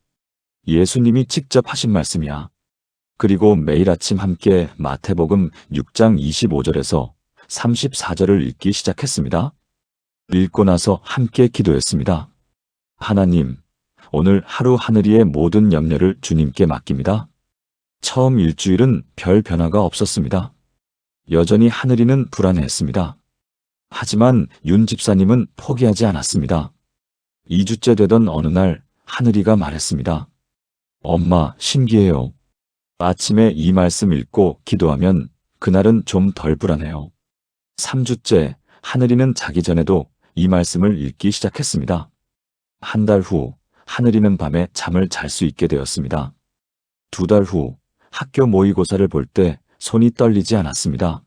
예수님이 직접 하신 말씀이야. 그리고 매일 아침 함께 마태복음 6장 25절에서 34절을 읽기 시작했습니다. 읽고 나서 함께 기도했습니다. 하나님, 오늘 하루 하늘이의 모든 염려를 주님께 맡깁니다. 처음 일주일은 별 변화가 없었습니다. 여전히 하늘이는 불안해했습니다. 하지만 윤 집사님은 포기하지 않았습니다. 2주째 되던 어느 날 하늘이가 말했습니다. 엄마, 신기해요. 아침에 이 말씀 읽고 기도하면 그날은 좀 덜 불안해요. 3주째 하늘이는 자기 전에도 이 말씀을 읽기 시작했습니다. 한 달 후 하늘이는 밤에 잠을 잘 수 있게 되었습니다. 2달 후 학교 모의고사를 볼 때 손이 떨리지 않았습니다.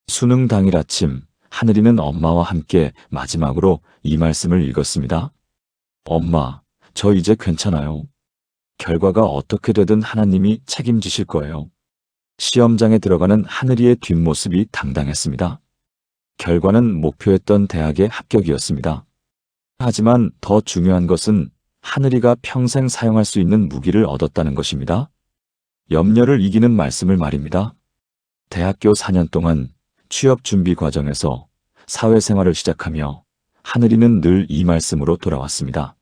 수능 당일 아침 하늘이는 엄마와 함께 마지막으로 이 말씀을 읽었습니다. 엄마, 저 이제 괜찮아요. 결과가 어떻게 되든 하나님이 책임지실 거예요. 시험장에 들어가는 하늘이의 뒷모습이 당당했습니다. 결과는 목표했던 대학의 합격이었습니다. 하지만 더 중요한 것은 하늘이가 평생 사용할 수 있는 무기를 얻었다는 것입니다. 염려를 이기는 말씀을 말입니다. 대학교 4년 동안 취업 준비 과정에서 사회생활을 시작하며 하늘이는 늘 이 말씀으로 돌아왔습니다.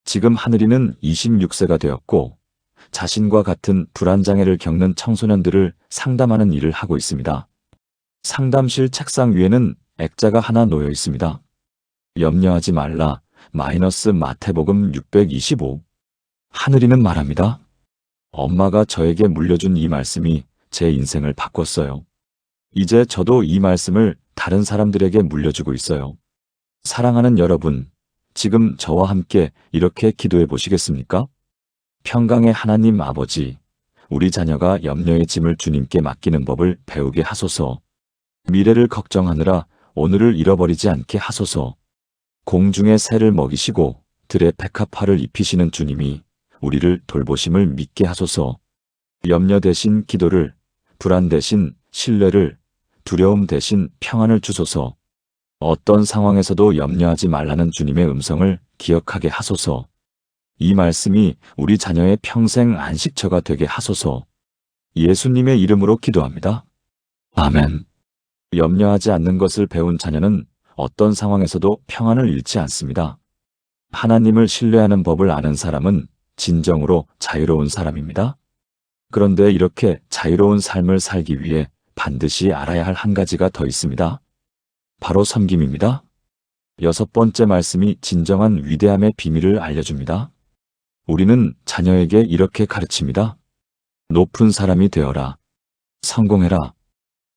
지금 하늘이는 26세가 되었고 자신과 같은 불안장애를 겪는 청소년들을 상담하는 일을 하고 있습니다. 상담실 책상 위에는 액자가 하나 놓여 있습니다. 염려하지 말라 마태복음 625. 하늘이는 말합니다. 엄마가 저에게 물려준 이 말씀이 제 인생을 바꿨어요. 이제 저도 이 말씀을 다른 사람들에게 물려주고 있어요. 사랑하는 여러분, 지금 저와 함께 이렇게 기도해 보시겠습니까? 평강의 하나님 아버지, 우리 자녀가 염려의 짐을 주님께 맡기는 법을 배우게 하소서. 미래를 걱정하느라 오늘을 잃어버리지 않게 하소서. 공중의 새를 먹이시고 들의 백합화를 입히시는 주님이 우리를 돌보심을 믿게 하소서. 염려 대신 기도를, 불안 대신 신뢰를, 두려움 대신 평안을 주소서. 어떤 상황에서도 염려하지 말라는 주님의 음성을 기억하게 하소서. 이 말씀이 우리 자녀의 평생 안식처가 되게 하소서. 예수님의 이름으로 기도합니다. 아멘. 염려하지 않는 것을 배운 자녀는 어떤 상황에서도 평안을 잃지 않습니다. 하나님을 신뢰하는 법을 아는 사람은 진정으로 자유로운 사람입니다. 그런데 이렇게 자유로운 삶을 살기 위해 반드시 알아야 할 한 가지가 더 있습니다. 바로 섬김입니다. 6번째 말씀이 진정한 위대함의 비밀을 알려줍니다. 우리는 자녀에게 이렇게 가르칩니다. 높은 사람이 되어라. 성공해라.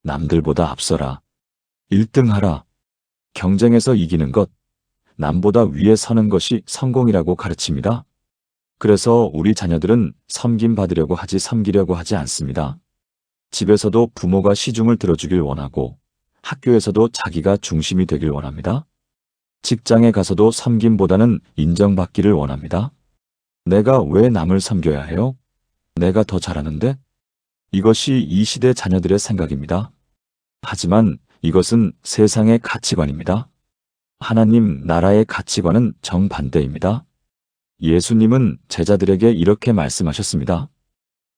남들보다 앞서라. 1등하라. 경쟁에서 이기는 것, 남보다 위에 서는 것이 성공이라고 가르칩니다. 그래서 우리 자녀들은 섬김받으려고 하지 섬기려고 하지 않습니다. 집에서도 부모가 시중을 들어주길 원하고 학교에서도 자기가 중심이 되길 원합니다. 직장에 가서도 섬김보다는 인정받기를 원합니다. 내가 왜 남을 섬겨야 해요? 내가 더 잘하는데? 이것이 이 시대 자녀들의 생각입니다. 하지만 이것은 세상의 가치관입니다. 하나님 나라의 가치관은 정반대입니다. 예수님은 제자들에게 이렇게 말씀하셨습니다.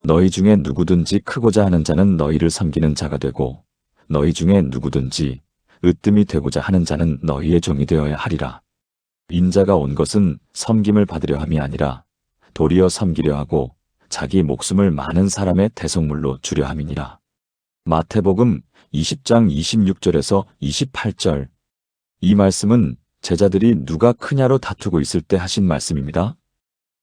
너희 중에 누구든지 크고자 하는 자는 너희를 섬기는 자가 되고 너희 중에 누구든지 으뜸이 되고자 하는 자는 너희의 종이 되어야 하리라. 인자가 온 것은 섬김을 받으려 함이 아니라 도리어 섬기려 하고 자기 목숨을 많은 사람의 대속물로 주려 함이니라. 마태복음 20장 26절에서 28절. 이 말씀은 제자들이 누가 크냐로 다투고 있을 때 하신 말씀입니다.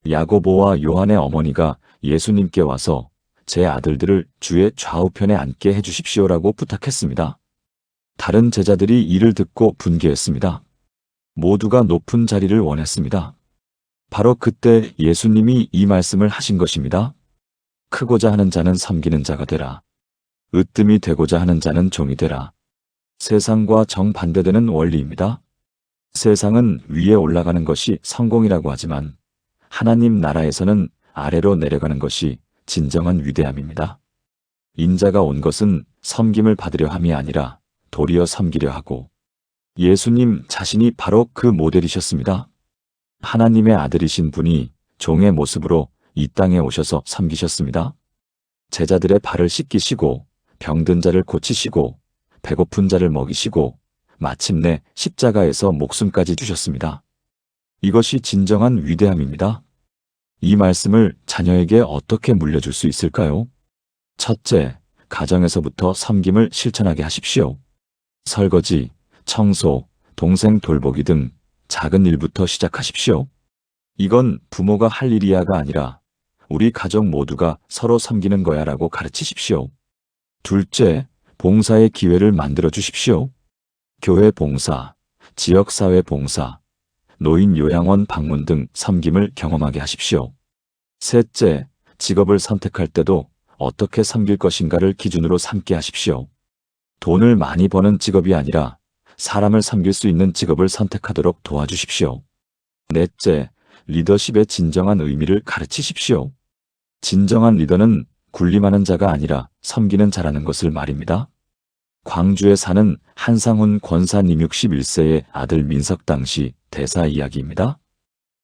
야고보와 요한의 어머니가 예수님께 와서 제 아들들을 주의 좌우편에 앉게 해주십시오라고 부탁했습니다. 다른 제자들이 이를 듣고 분개했습니다. 모두가 높은 자리를 원했습니다. 바로 그때 예수님이 이 말씀을 하신 것입니다. 크고자 하는 자는 섬기는 자가 되라. 으뜸이 되고자 하는 자는 종이 되라. 세상과 정반대되는 원리입니다. 세상은 위에 올라가는 것이 성공이라고 하지만 하나님 나라에서는 아래로 내려가는 것이 진정한 위대함입니다. 인자가 온 것은 섬김을 받으려 함이 아니라 도리어 섬기려 하고 예수님 자신이 바로 그 모델이셨습니다. 하나님의 아들이신 분이 종의 모습으로 이 땅에 오셔서 섬기셨습니다. 제자들의 발을 씻기시고 병든 자를 고치시고 배고픈 자를 먹이시고 마침내 십자가에서 목숨까지 주셨습니다. 이것이 진정한 위대함입니다. 이 말씀을 자녀에게 어떻게 물려줄 수 있을까요? 첫째, 가정에서부터 섬김을 실천하게 하십시오. 설거지, 청소, 동생 돌보기 등 작은 일부터 시작하십시오. 이건 부모가 할 일이야가 아니라 우리 가족 모두가 서로 섬기는 거야라고 가르치십시오. 둘째, 봉사의 기회를 만들어 주십시오. 교회 봉사, 지역사회 봉사, 노인 요양원 방문 등 섬김을 경험하게 하십시오. 셋째, 직업을 선택할 때도 어떻게 섬길 것인가를 기준으로 삼게 하십시오. 돈을 많이 버는 직업이 아니라 사람을 섬길 수 있는 직업을 선택하도록 도와주십시오. 넷째, 리더십의 진정한 의미를 가르치십시오. 진정한 리더는 군림하는 자가 아니라 섬기는 자라는 것을 말입니다. 광주에 사는 한상훈 권사님 61세의 아들 민석 당시 대사 이야기입니다.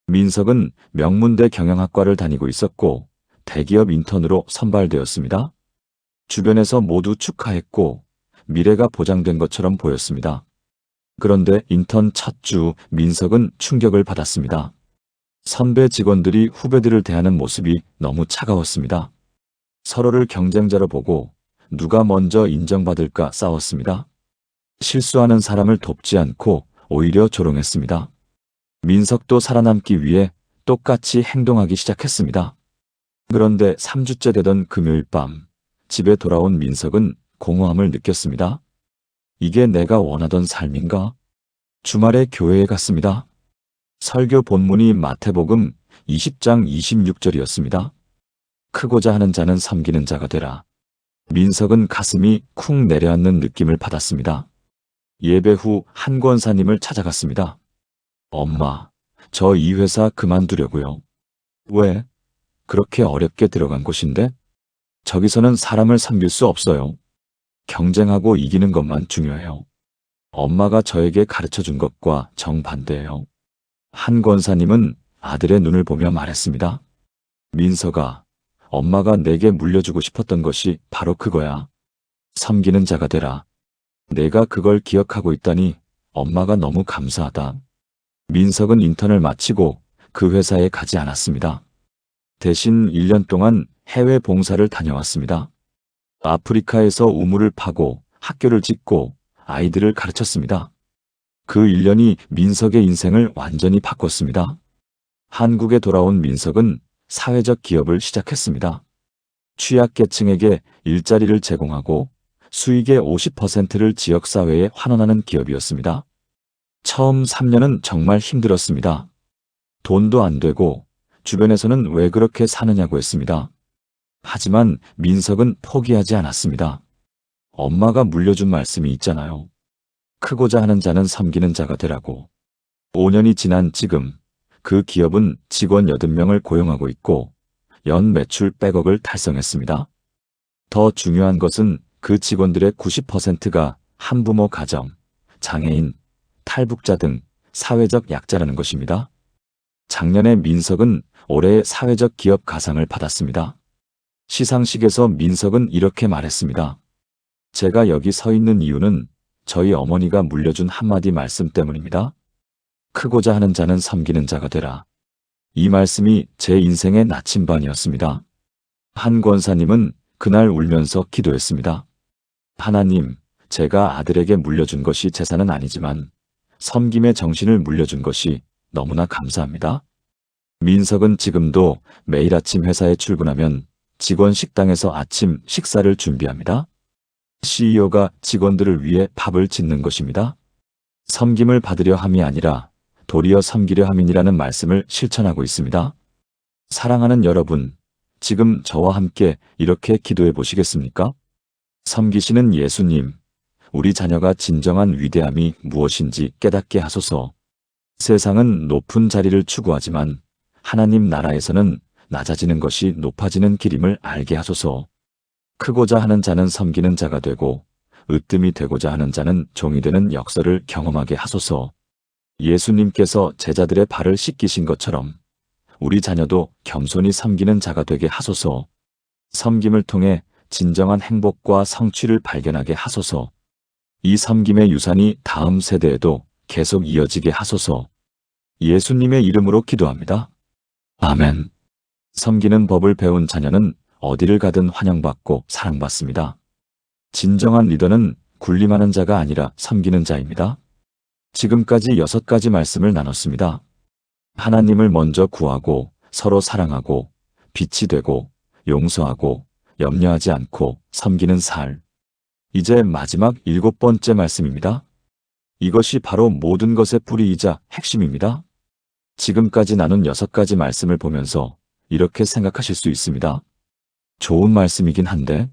민석은 명문대 경영학과를 다니고 있었고 대기업 인턴으로 선발되었습니다. 주변에서 모두 축하했고 미래가 보장된 것처럼 보였습니다. 그런데 인턴 첫 주 민석은 충격을 받았습니다. 선배 직원들이 후배들을 대하는 모습이 너무 차가웠습니다. 서로를 경쟁자로 보고 누가 먼저 인정받을까 싸웠습니다. 실수하는 사람을 돕지 않고 오히려 조롱했습니다. 민석도 살아남기 위해 똑같이 행동하기 시작했습니다. 그런데 3주째 되던 금요일 밤, 집에 돌아온 민석은 공허함을 느꼈습니다. 이게 내가 원하던 삶인가? 주말에 교회에 갔습니다. 설교 본문이 마태복음 20장 26절이었습니다. 크고자 하는 자는 섬기는 자가 되라. 민석은 가슴이 쿵 내려앉는 느낌을 받았습니다. 예배 후 한 권사님을 찾아갔습니다. 엄마, 저 이 회사 그만두려고요. 왜? 그렇게 어렵게 들어간 곳인데? 저기서는 사람을 섬길 수 없어요. 경쟁하고 이기는 것만 중요해요. 엄마가 저에게 가르쳐준 것과 정반대예요. 한 권사님은 아들의 눈을 보며 말했습니다. 민석아, 엄마가 내게 물려주고 싶었던 것이 바로 그거야. 섬기는 자가 되라. 내가 그걸 기억하고 있다니 엄마가 너무 감사하다. 민석은 인턴을 마치고 그 회사에 가지 않았습니다. 대신 1년 동안 해외 봉사를 다녀왔습니다. 아프리카에서 우물을 파고 학교를 짓고 아이들을 가르쳤습니다. 그 1년이 민석의 인생을 완전히 바꿨습니다. 한국에 돌아온 민석은 사회적 기업을 시작했습니다. 취약계층에게 일자리를 제공하고 수익의 50%를 지역사회에 환원하는 기업이었습니다. 처음 3년은 정말 힘들었습니다. 돈도 안 되고 주변에서는 왜 그렇게 사느냐고 했습니다. 하지만 민석은 포기하지 않았습니다. 엄마가 물려준 말씀이 있잖아요. 크고자 하는 자는 섬기는 자가 되라고. 5년이 지난 지금 그 기업은 직원 80명을 고용하고 있고 연 매출 100억을 달성했습니다. 더 중요한 것은 그 직원들의 90%가 한부모 가정, 장애인, 탈북자 등 사회적 약자라는 것입니다. 작년에 민석은 올해의 사회적 기업 가상을 받았습니다. 시상식에서 민석은 이렇게 말했습니다. 제가 여기 서 있는 이유는 저희 어머니가 물려준 한마디 말씀 때문입니다. 크고자 하는 자는 섬기는 자가 되라. 이 말씀이 제 인생의 나침반이었습니다. 한 권사님은 그날 울면서 기도했습니다. 하나님, 제가 아들에게 물려준 것이 재산은 아니지만 섬김의 정신을 물려준 것이 너무나 감사합니다. 민석은 지금도 매일 아침 회사에 출근하면 직원 식당에서 아침 식사를 준비합니다. CEO가 직원들을 위해 밥을 짓는 것입니다. 섬김을 받으려 함이 아니라 도리어 섬기려 함이니라는 말씀을 실천하고 있습니다. 사랑하는 여러분, 지금 저와 함께 이렇게 기도해 보시겠습니까? 섬기시는 예수님, 우리 자녀가 진정한 위대함이 무엇인지 깨닫게 하소서. 세상은 높은 자리를 추구하지만 하나님 나라에서는 낮아지는 것이 높아지는 길임을 알게 하소서. 크고자 하는 자는 섬기는 자가 되고 으뜸이 되고자 하는 자는 종이 되는 역사를 경험하게 하소서. 예수님께서 제자들의 발을 씻기신 것처럼 우리 자녀도 겸손히 섬기는 자가 되게 하소서. 섬김을 통해 진정한 행복과 성취를 발견하게 하소서. 이 섬김의 유산이 다음 세대에도 계속 이어지게 하소서. 예수님의 이름으로 기도합니다. 아멘. 섬기는 법을 배운 자녀는 어디를 가든 환영받고 사랑받습니다. 진정한 리더는 군림하는 자가 아니라 섬기는 자입니다. 지금까지 6가지 말씀을 나눴습니다. 하나님을 먼저 구하고 서로 사랑하고 빛이 되고 용서하고 염려하지 않고 섬기는 살. 이제 마지막 7번째 말씀입니다. 이것이 바로 모든 것의 뿌리이자 핵심입니다. 지금까지 나눈 6가지 말씀을 보면서 이렇게 생각하실 수 있습니다. 좋은 말씀이긴 한데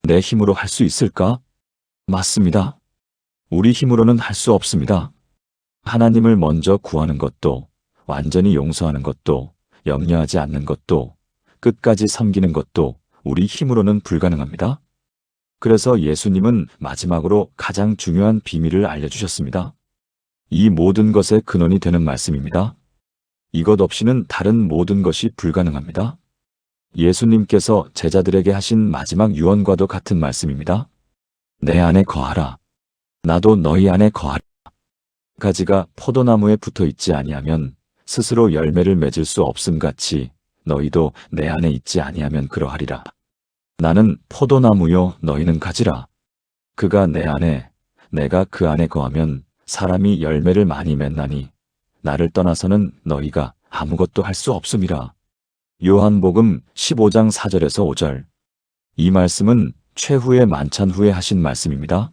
내 힘으로 할 수 있을까? 맞습니다. 우리 힘으로는 할 수 없습니다. 하나님을 먼저 구하는 것도, 완전히 용서하는 것도, 염려하지 않는 것도, 끝까지 섬기는 것도 우리 힘으로는 불가능합니다. 그래서 예수님은 마지막으로 가장 중요한 비밀을 알려주셨습니다. 이 모든 것의 근원이 되는 말씀입니다. 이것 없이는 다른 모든 것이 불가능합니다. 예수님께서 제자들에게 하신 마지막 유언과도 같은 말씀입니다. 내 안에 거하라. 나도 너희 안에 거하라. 가지가 포도나무에 붙어 있지 아니하면 스스로 열매를 맺을 수 없음같이 너희도 내 안에 있지 아니하면 그러하리라. 나는 포도나무요 너희는 가지라. 그가 내 안에 내가 그 안에 거하면 사람이 열매를 많이 맺나니 나를 떠나서는 너희가 아무것도 할 수 없음이라. 요한복음 15장 4절에서 5절. 이 말씀은 최후의 만찬 후에 하신 말씀입니다.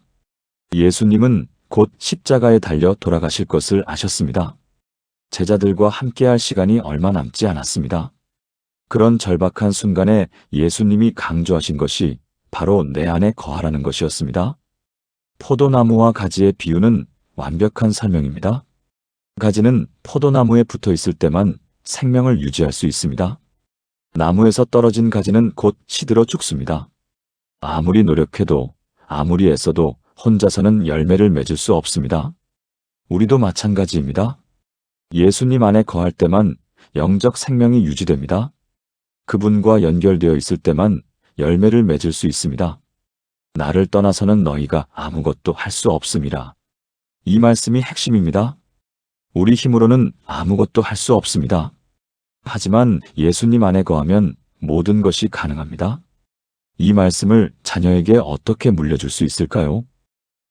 예수님은 곧 십자가에 달려 돌아가실 것을 아셨습니다. 제자들과 함께할 시간이 얼마 남지 않았습니다. 그런 절박한 순간에 예수님이 강조하신 것이 바로 내 안에 거하라는 것이었습니다. 포도나무와 가지의 비유는 완벽한 설명입니다. 가지는 포도나무에 붙어 있을 때만 생명을 유지할 수 있습니다. 나무에서 떨어진 가지는 곧 시들어 죽습니다. 아무리 노력해도, 아무리 애써도 혼자서는 열매를 맺을 수 없습니다. 우리도 마찬가지입니다. 예수님 안에 거할 때만 영적 생명이 유지됩니다. 그분과 연결되어 있을 때만 열매를 맺을 수 있습니다. 나를 떠나서는 너희가 아무것도 할 수 없음이라. 이 말씀이 핵심입니다. 우리 힘으로는 아무것도 할 수 없습니다. 하지만 예수님 안에 거하면 모든 것이 가능합니다. 이 말씀을 자녀에게 어떻게 물려줄 수 있을까요?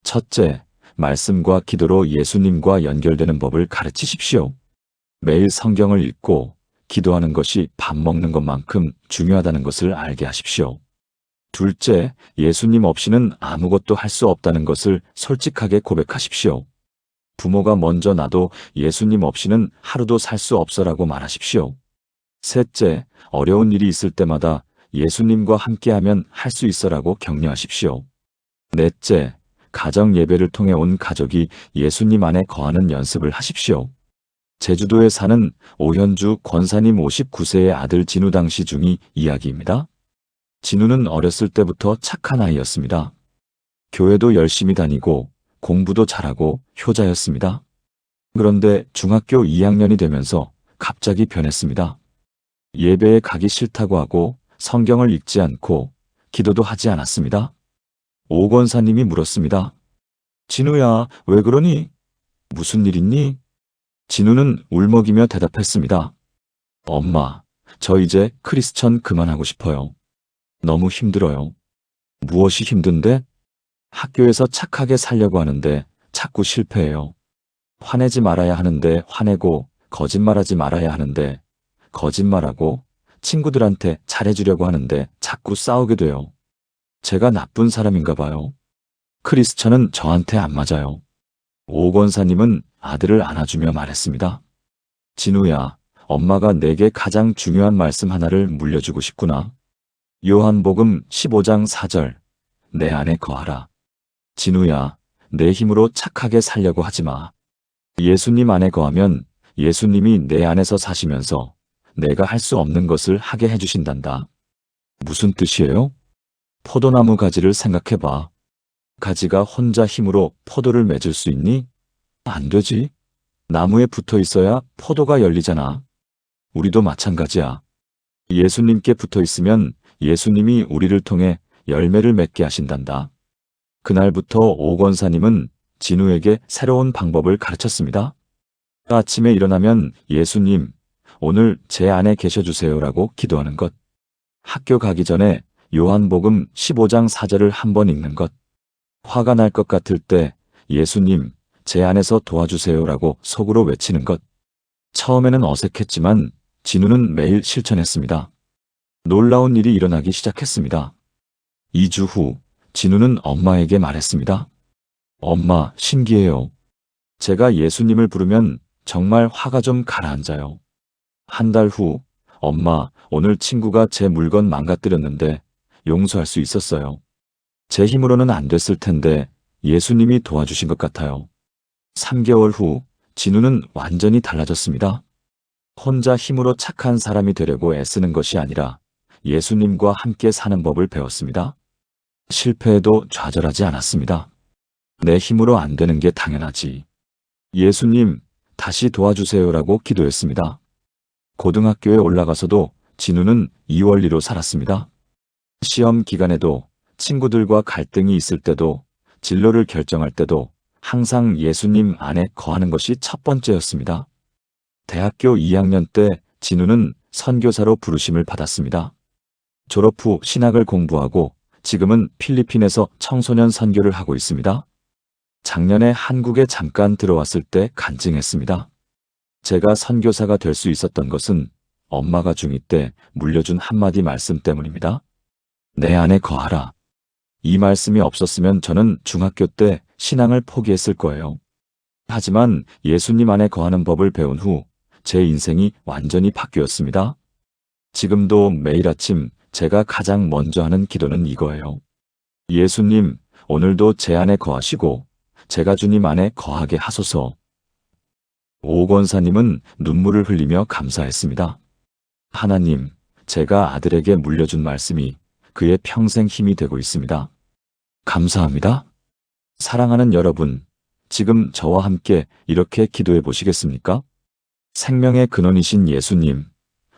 첫째, 말씀과 기도로 예수님과 연결되는 법을 가르치십시오. 매일 성경을 읽고 기도하는 것이 밥 먹는 것만큼 중요하다는 것을 알게 하십시오. 둘째, 예수님 없이는 아무것도 할 수 없다는 것을 솔직하게 고백하십시오. 부모가 먼저 나도 예수님 없이는 하루도 살 수 없어라고 말하십시오. 셋째, 어려운 일이 있을 때마다 예수님과 함께하면 할 수 있어라고 격려하십시오. 넷째, 가정 예배를 통해 온 가족이 예수님 안에 거하는 연습을 하십시오. 제주도에 사는 오현주 권사님 59세의 아들 진우 당시 중의 이야기입니다. 진우는 어렸을 때부터 착한 아이였습니다. 교회도 열심히 다니고 공부도 잘하고 효자였습니다. 그런데 중학교 2학년이 되면서 갑자기 변했습니다. 예배에 가기 싫다고 하고 성경을 읽지 않고 기도도 하지 않았습니다. 오 권사님이 물었습니다. 진우야, 왜 그러니? 무슨 일 있니? 진우는 울먹이며 대답했습니다. 엄마, 저 이제 크리스천 그만하고 싶어요. 너무 힘들어요. 무엇이 힘든데? 학교에서 착하게 살려고 하는데 자꾸 실패해요. 화내지 말아야 하는데 화내고 거짓말하지 말아야 하는데 거짓말하고 친구들한테 잘해주려고 하는데 자꾸 싸우게 돼요. 제가 나쁜 사람인가 봐요. 크리스천은 저한테 안 맞아요. 오 권사님은 아들을 안아주며 말했습니다. 진우야, 엄마가 내게 가장 중요한 말씀 하나를 물려주고 싶구나. 요한복음 15장 4절. 내 안에 거하라. 진우야, 내 힘으로 착하게 살려고 하지 마. 예수님 안에 거하면 예수님이 내 안에서 사시면서 내가 할 수 없는 것을 하게 해주신단다. 무슨 뜻이에요? 포도나무 가지를 생각해봐. 가지가 혼자 힘으로 포도를 맺을 수 있니? 안 되지. 나무에 붙어 있어야 포도가 열리잖아. 우리도 마찬가지야. 예수님께 붙어 있으면 예수님이 우리를 통해 열매를 맺게 하신단다. 그날부터 오 권사님은 진우에게 새로운 방법을 가르쳤습니다. 아침에 일어나면 예수님, 오늘 제 안에 계셔주세요라고 기도하는 것. 학교 가기 전에 요한복음 15장 4절을 한번 읽는 것. 화가 날 것 같을 때 예수님, 제 안에서 도와주세요라고 속으로 외치는 것. 처음에는 어색했지만 진우는 매일 실천했습니다. 놀라운 일이 일어나기 시작했습니다. 2주 후 진우는 엄마에게 말했습니다. 엄마, 신기해요. 제가 예수님을 부르면 정말 화가 좀 가라앉아요. 한 달 후, 엄마, 오늘 친구가 제 물건 망가뜨렸는데 용서할 수 있었어요. 제 힘으로는 안 됐을 텐데 예수님이 도와주신 것 같아요. 3개월 후, 진우는 완전히 달라졌습니다. 혼자 힘으로 착한 사람이 되려고 애쓰는 것이 아니라 예수님과 함께 사는 법을 배웠습니다. 실패해도 좌절하지 않았습니다. 내 힘으로 안 되는 게 당연하지. 예수님, 다시 도와주세요라고 기도했습니다. 고등학교에 올라가서도 진우는 이원리로 살았습니다. 시험 기간에도 친구들과 갈등이 있을 때도 진로를 결정할 때도 항상 예수님 안에 거하는 것이 첫 번째였습니다. 대학교 2학년 때 진우는 선교사로 부르심을 받았습니다. 졸업 후 신학을 공부하고 지금은 필리핀에서 청소년 선교를 하고 있습니다. 작년에 한국에 잠깐 들어왔을 때 간증했습니다. 제가 선교사가 될 수 있었던 것은 엄마가 중2 때 물려준 한마디 말씀 때문입니다. 내 안에 거하라. 이 말씀이 없었으면 저는 중학교 때 신앙을 포기했을 거예요. 하지만 예수님 안에 거하는 법을 배운 후 제 인생이 완전히 바뀌었습니다. 지금도 매일 아침 제가 가장 먼저 하는 기도는 이거예요. 예수님, 오늘도 제 안에 거하시고 제가 주님 안에 거하게 하소서. 오 권사님은 눈물을 흘리며 감사했습니다. 하나님, 제가 아들에게 물려준 말씀이 그의 평생 힘이 되고 있습니다. 감사합니다. 사랑하는 여러분, 지금 저와 함께 이렇게 기도해 보시겠습니까? 생명의 근원이신 예수님,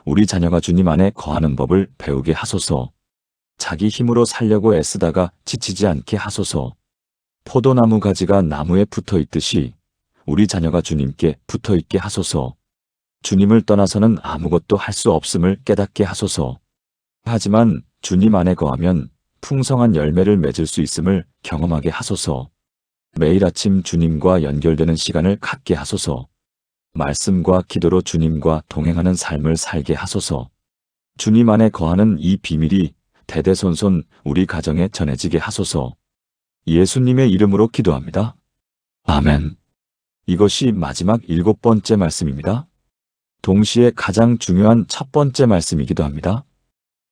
우리 자녀가 주님 안에 거하는 법을 배우게 하소서. 자기 힘으로 살려고 애쓰다가 지치지 않게 하소서. 포도나무 가지가 나무에 붙어 있듯이 우리 자녀가 주님께 붙어 있게 하소서. 주님을 떠나서는 아무것도 할 수 없음을 깨닫게 하소서. 하지만 주님 안에 거하면 풍성한 열매를 맺을 수 있음을 경험하게 하소서. 매일 아침 주님과 연결되는 시간을 갖게 하소서. 말씀과 기도로 주님과 동행하는 삶을 살게 하소서. 주님 안에 거하는 이 비밀이 대대손손 우리 가정에 전해지게 하소서. 예수님의 이름으로 기도합니다. 아멘. 이것이 마지막 7번째 말씀입니다. 동시에 가장 중요한 첫 번째 말씀이기도 합니다.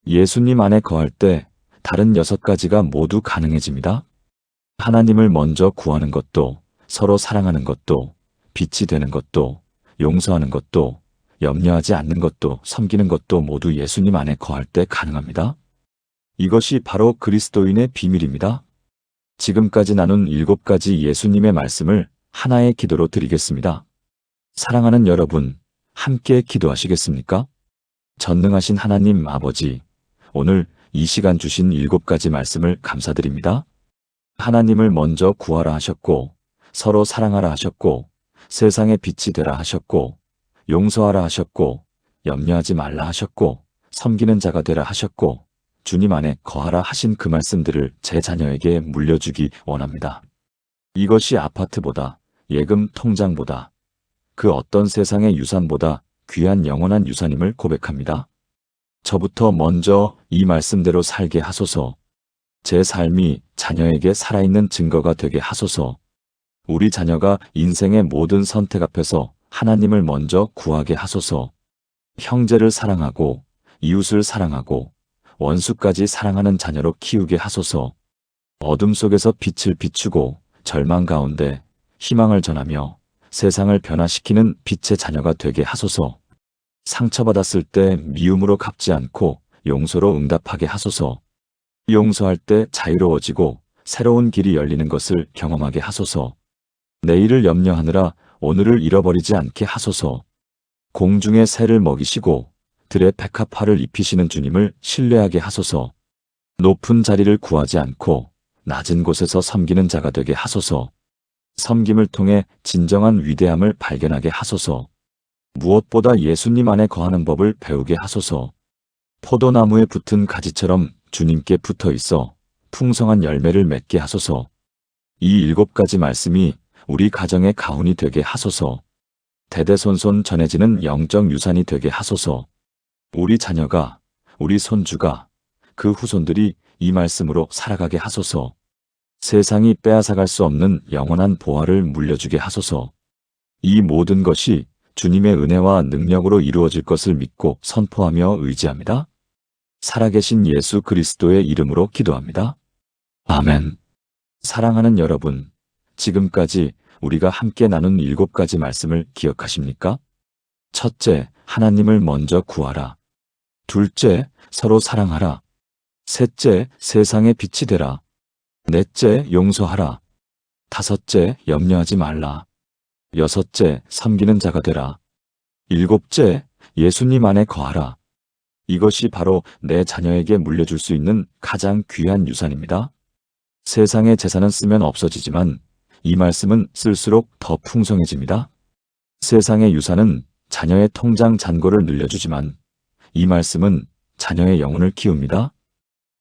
예수님 안에 거할 때 다른 6가지가 모두 가능해집니다. 하나님을 먼저 구하는 것도, 서로 사랑하는 것도, 빛이 되는 것도, 용서하는 것도, 염려하지 않는 것도, 섬기는 것도 모두 예수님 안에 거할 때 가능합니다. 이것이 바로 그리스도인의 비밀입니다. 지금까지 나눈 7가지 예수님의 말씀을 하나의 기도로 드리겠습니다. 사랑하는 여러분, 함께 기도하시겠습니까? 전능하신 하나님 아버지, 오늘 이 시간 주신 7가지 말씀을 감사드립니다. 하나님을 먼저 구하라 하셨고, 서로 사랑하라 하셨고, 세상의 빛이 되라 하셨고, 용서하라 하셨고, 염려하지 말라 하셨고, 섬기는 자가 되라 하셨고, 주님 안에 거하라 하신 그 말씀들을 제 자녀에게 물려주기 원합니다. 이것이 아파트보다, 예금 통장보다, 그 어떤 세상의 유산보다 귀한 영원한 유산임을 고백합니다. 저부터 먼저 이 말씀대로 살게 하소서. 제 삶이 자녀에게 살아있는 증거가 되게 하소서. 우리 자녀가 인생의 모든 선택 앞에서 하나님을 먼저 구하게 하소서. 형제를 사랑하고 이웃을 사랑하고 원수까지 사랑하는 자녀로 키우게 하소서. 어둠 속에서 빛을 비추고 절망 가운데 희망을 전하며 세상을 변화시키는 빛의 자녀가 되게 하소서. 상처받았을 때 미움으로 갚지 않고 용서로 응답하게 하소서. 용서할 때 자유로워지고 새로운 길이 열리는 것을 경험하게 하소서. 내일을 염려하느라 오늘을 잃어버리지 않게 하소서. 공중의 새를 먹이시고 들의 백합화를 입히시는 주님을 신뢰하게 하소서. 높은 자리를 구하지 않고 낮은 곳에서 섬기는 자가 되게 하소서. 섬김을 통해 진정한 위대함을 발견하게 하소서. 무엇보다 예수님 안에 거하는 법을 배우게 하소서. 포도나무에 붙은 가지처럼 주님께 붙어 있어 풍성한 열매를 맺게 하소서. 이 7가지 말씀이 우리 가정의 가훈이 되게 하소서. 대대손손 전해지는 영적 유산이 되게 하소서. 우리 자녀가, 우리 손주가, 그 후손들이 이 말씀으로 살아가게 하소서. 세상이 빼앗아갈 수 없는 영원한 보화를 물려주게 하소서. 이 모든 것이 주님의 은혜와 능력으로 이루어질 것을 믿고 선포하며 의지합니다. 살아계신 예수 그리스도의 이름으로 기도합니다. 아멘. 사랑하는 여러분, 지금까지 우리가 함께 나눈 7가지 말씀을 기억하십니까? 첫째, 하나님을 먼저 구하라. 둘째, 서로 사랑하라. 셋째, 세상의 빛이 되라. 넷째, 용서하라. 다섯째, 염려하지 말라. 여섯째, 섬기는 자가 되라. 일곱째, 예수님 안에 거하라. 이것이 바로 내 자녀에게 물려줄 수 있는 가장 귀한 유산입니다. 세상의 재산은 쓰면 없어지지만 이 말씀은 쓸수록 더 풍성해집니다. 세상의 유산은 자녀의 통장 잔고를 늘려주지만 이 말씀은 자녀의 영혼을 키웁니다.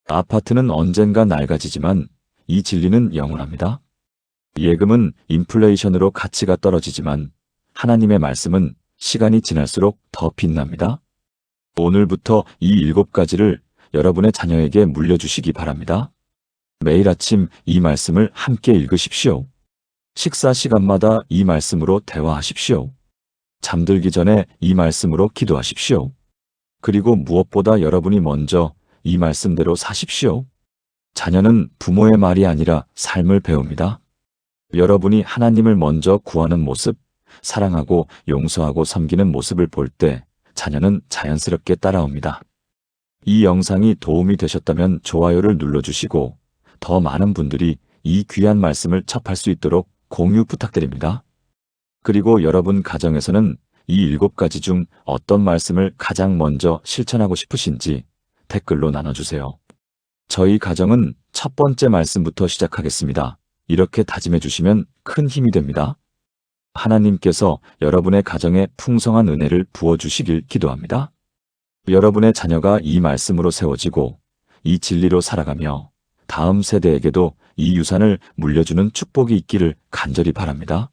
아파트는 언젠가 낡아지지만 이 진리는 영원합니다. 예금은 인플레이션으로 가치가 떨어지지만 하나님의 말씀은 시간이 지날수록 더 빛납니다. 오늘부터 이 7가지를 여러분의 자녀에게 물려주시기 바랍니다. 매일 아침 이 말씀을 함께 읽으십시오. 식사 시간마다 이 말씀으로 대화하십시오. 잠들기 전에 이 말씀으로 기도하십시오. 그리고 무엇보다 여러분이 먼저 이 말씀대로 사십시오. 자녀는 부모의 말이 아니라 삶을 배웁니다. 여러분이 하나님을 먼저 구하는 모습, 사랑하고 용서하고 섬기는 모습을 볼 때 자녀는 자연스럽게 따라옵니다. 이 영상이 도움이 되셨다면 좋아요를 눌러주시고 더 많은 분들이 이 귀한 말씀을 접할 수 있도록 공유 부탁드립니다. 그리고 여러분 가정에서는 이 7가지 중 어떤 말씀을 가장 먼저 실천하고 싶으신지 댓글로 나눠주세요. 저희 가정은 첫 번째 말씀부터 시작하겠습니다. 이렇게 다짐해 주시면 큰 힘이 됩니다. 하나님께서 여러분의 가정에 풍성한 은혜를 부어주시길 기도합니다. 여러분의 자녀가 이 말씀으로 세워지고 이 진리로 살아가며 다음 세대에게도 이 유산을 물려주는 축복이 있기를 간절히 바랍니다.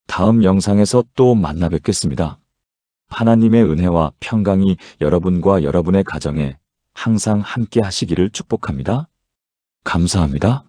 다음 영상에서 또 만나 뵙겠습니다. 하나님의 은혜와 평강이 여러분과 여러분의 가정에 항상 함께 하시기를 축복합니다. 감사합니다.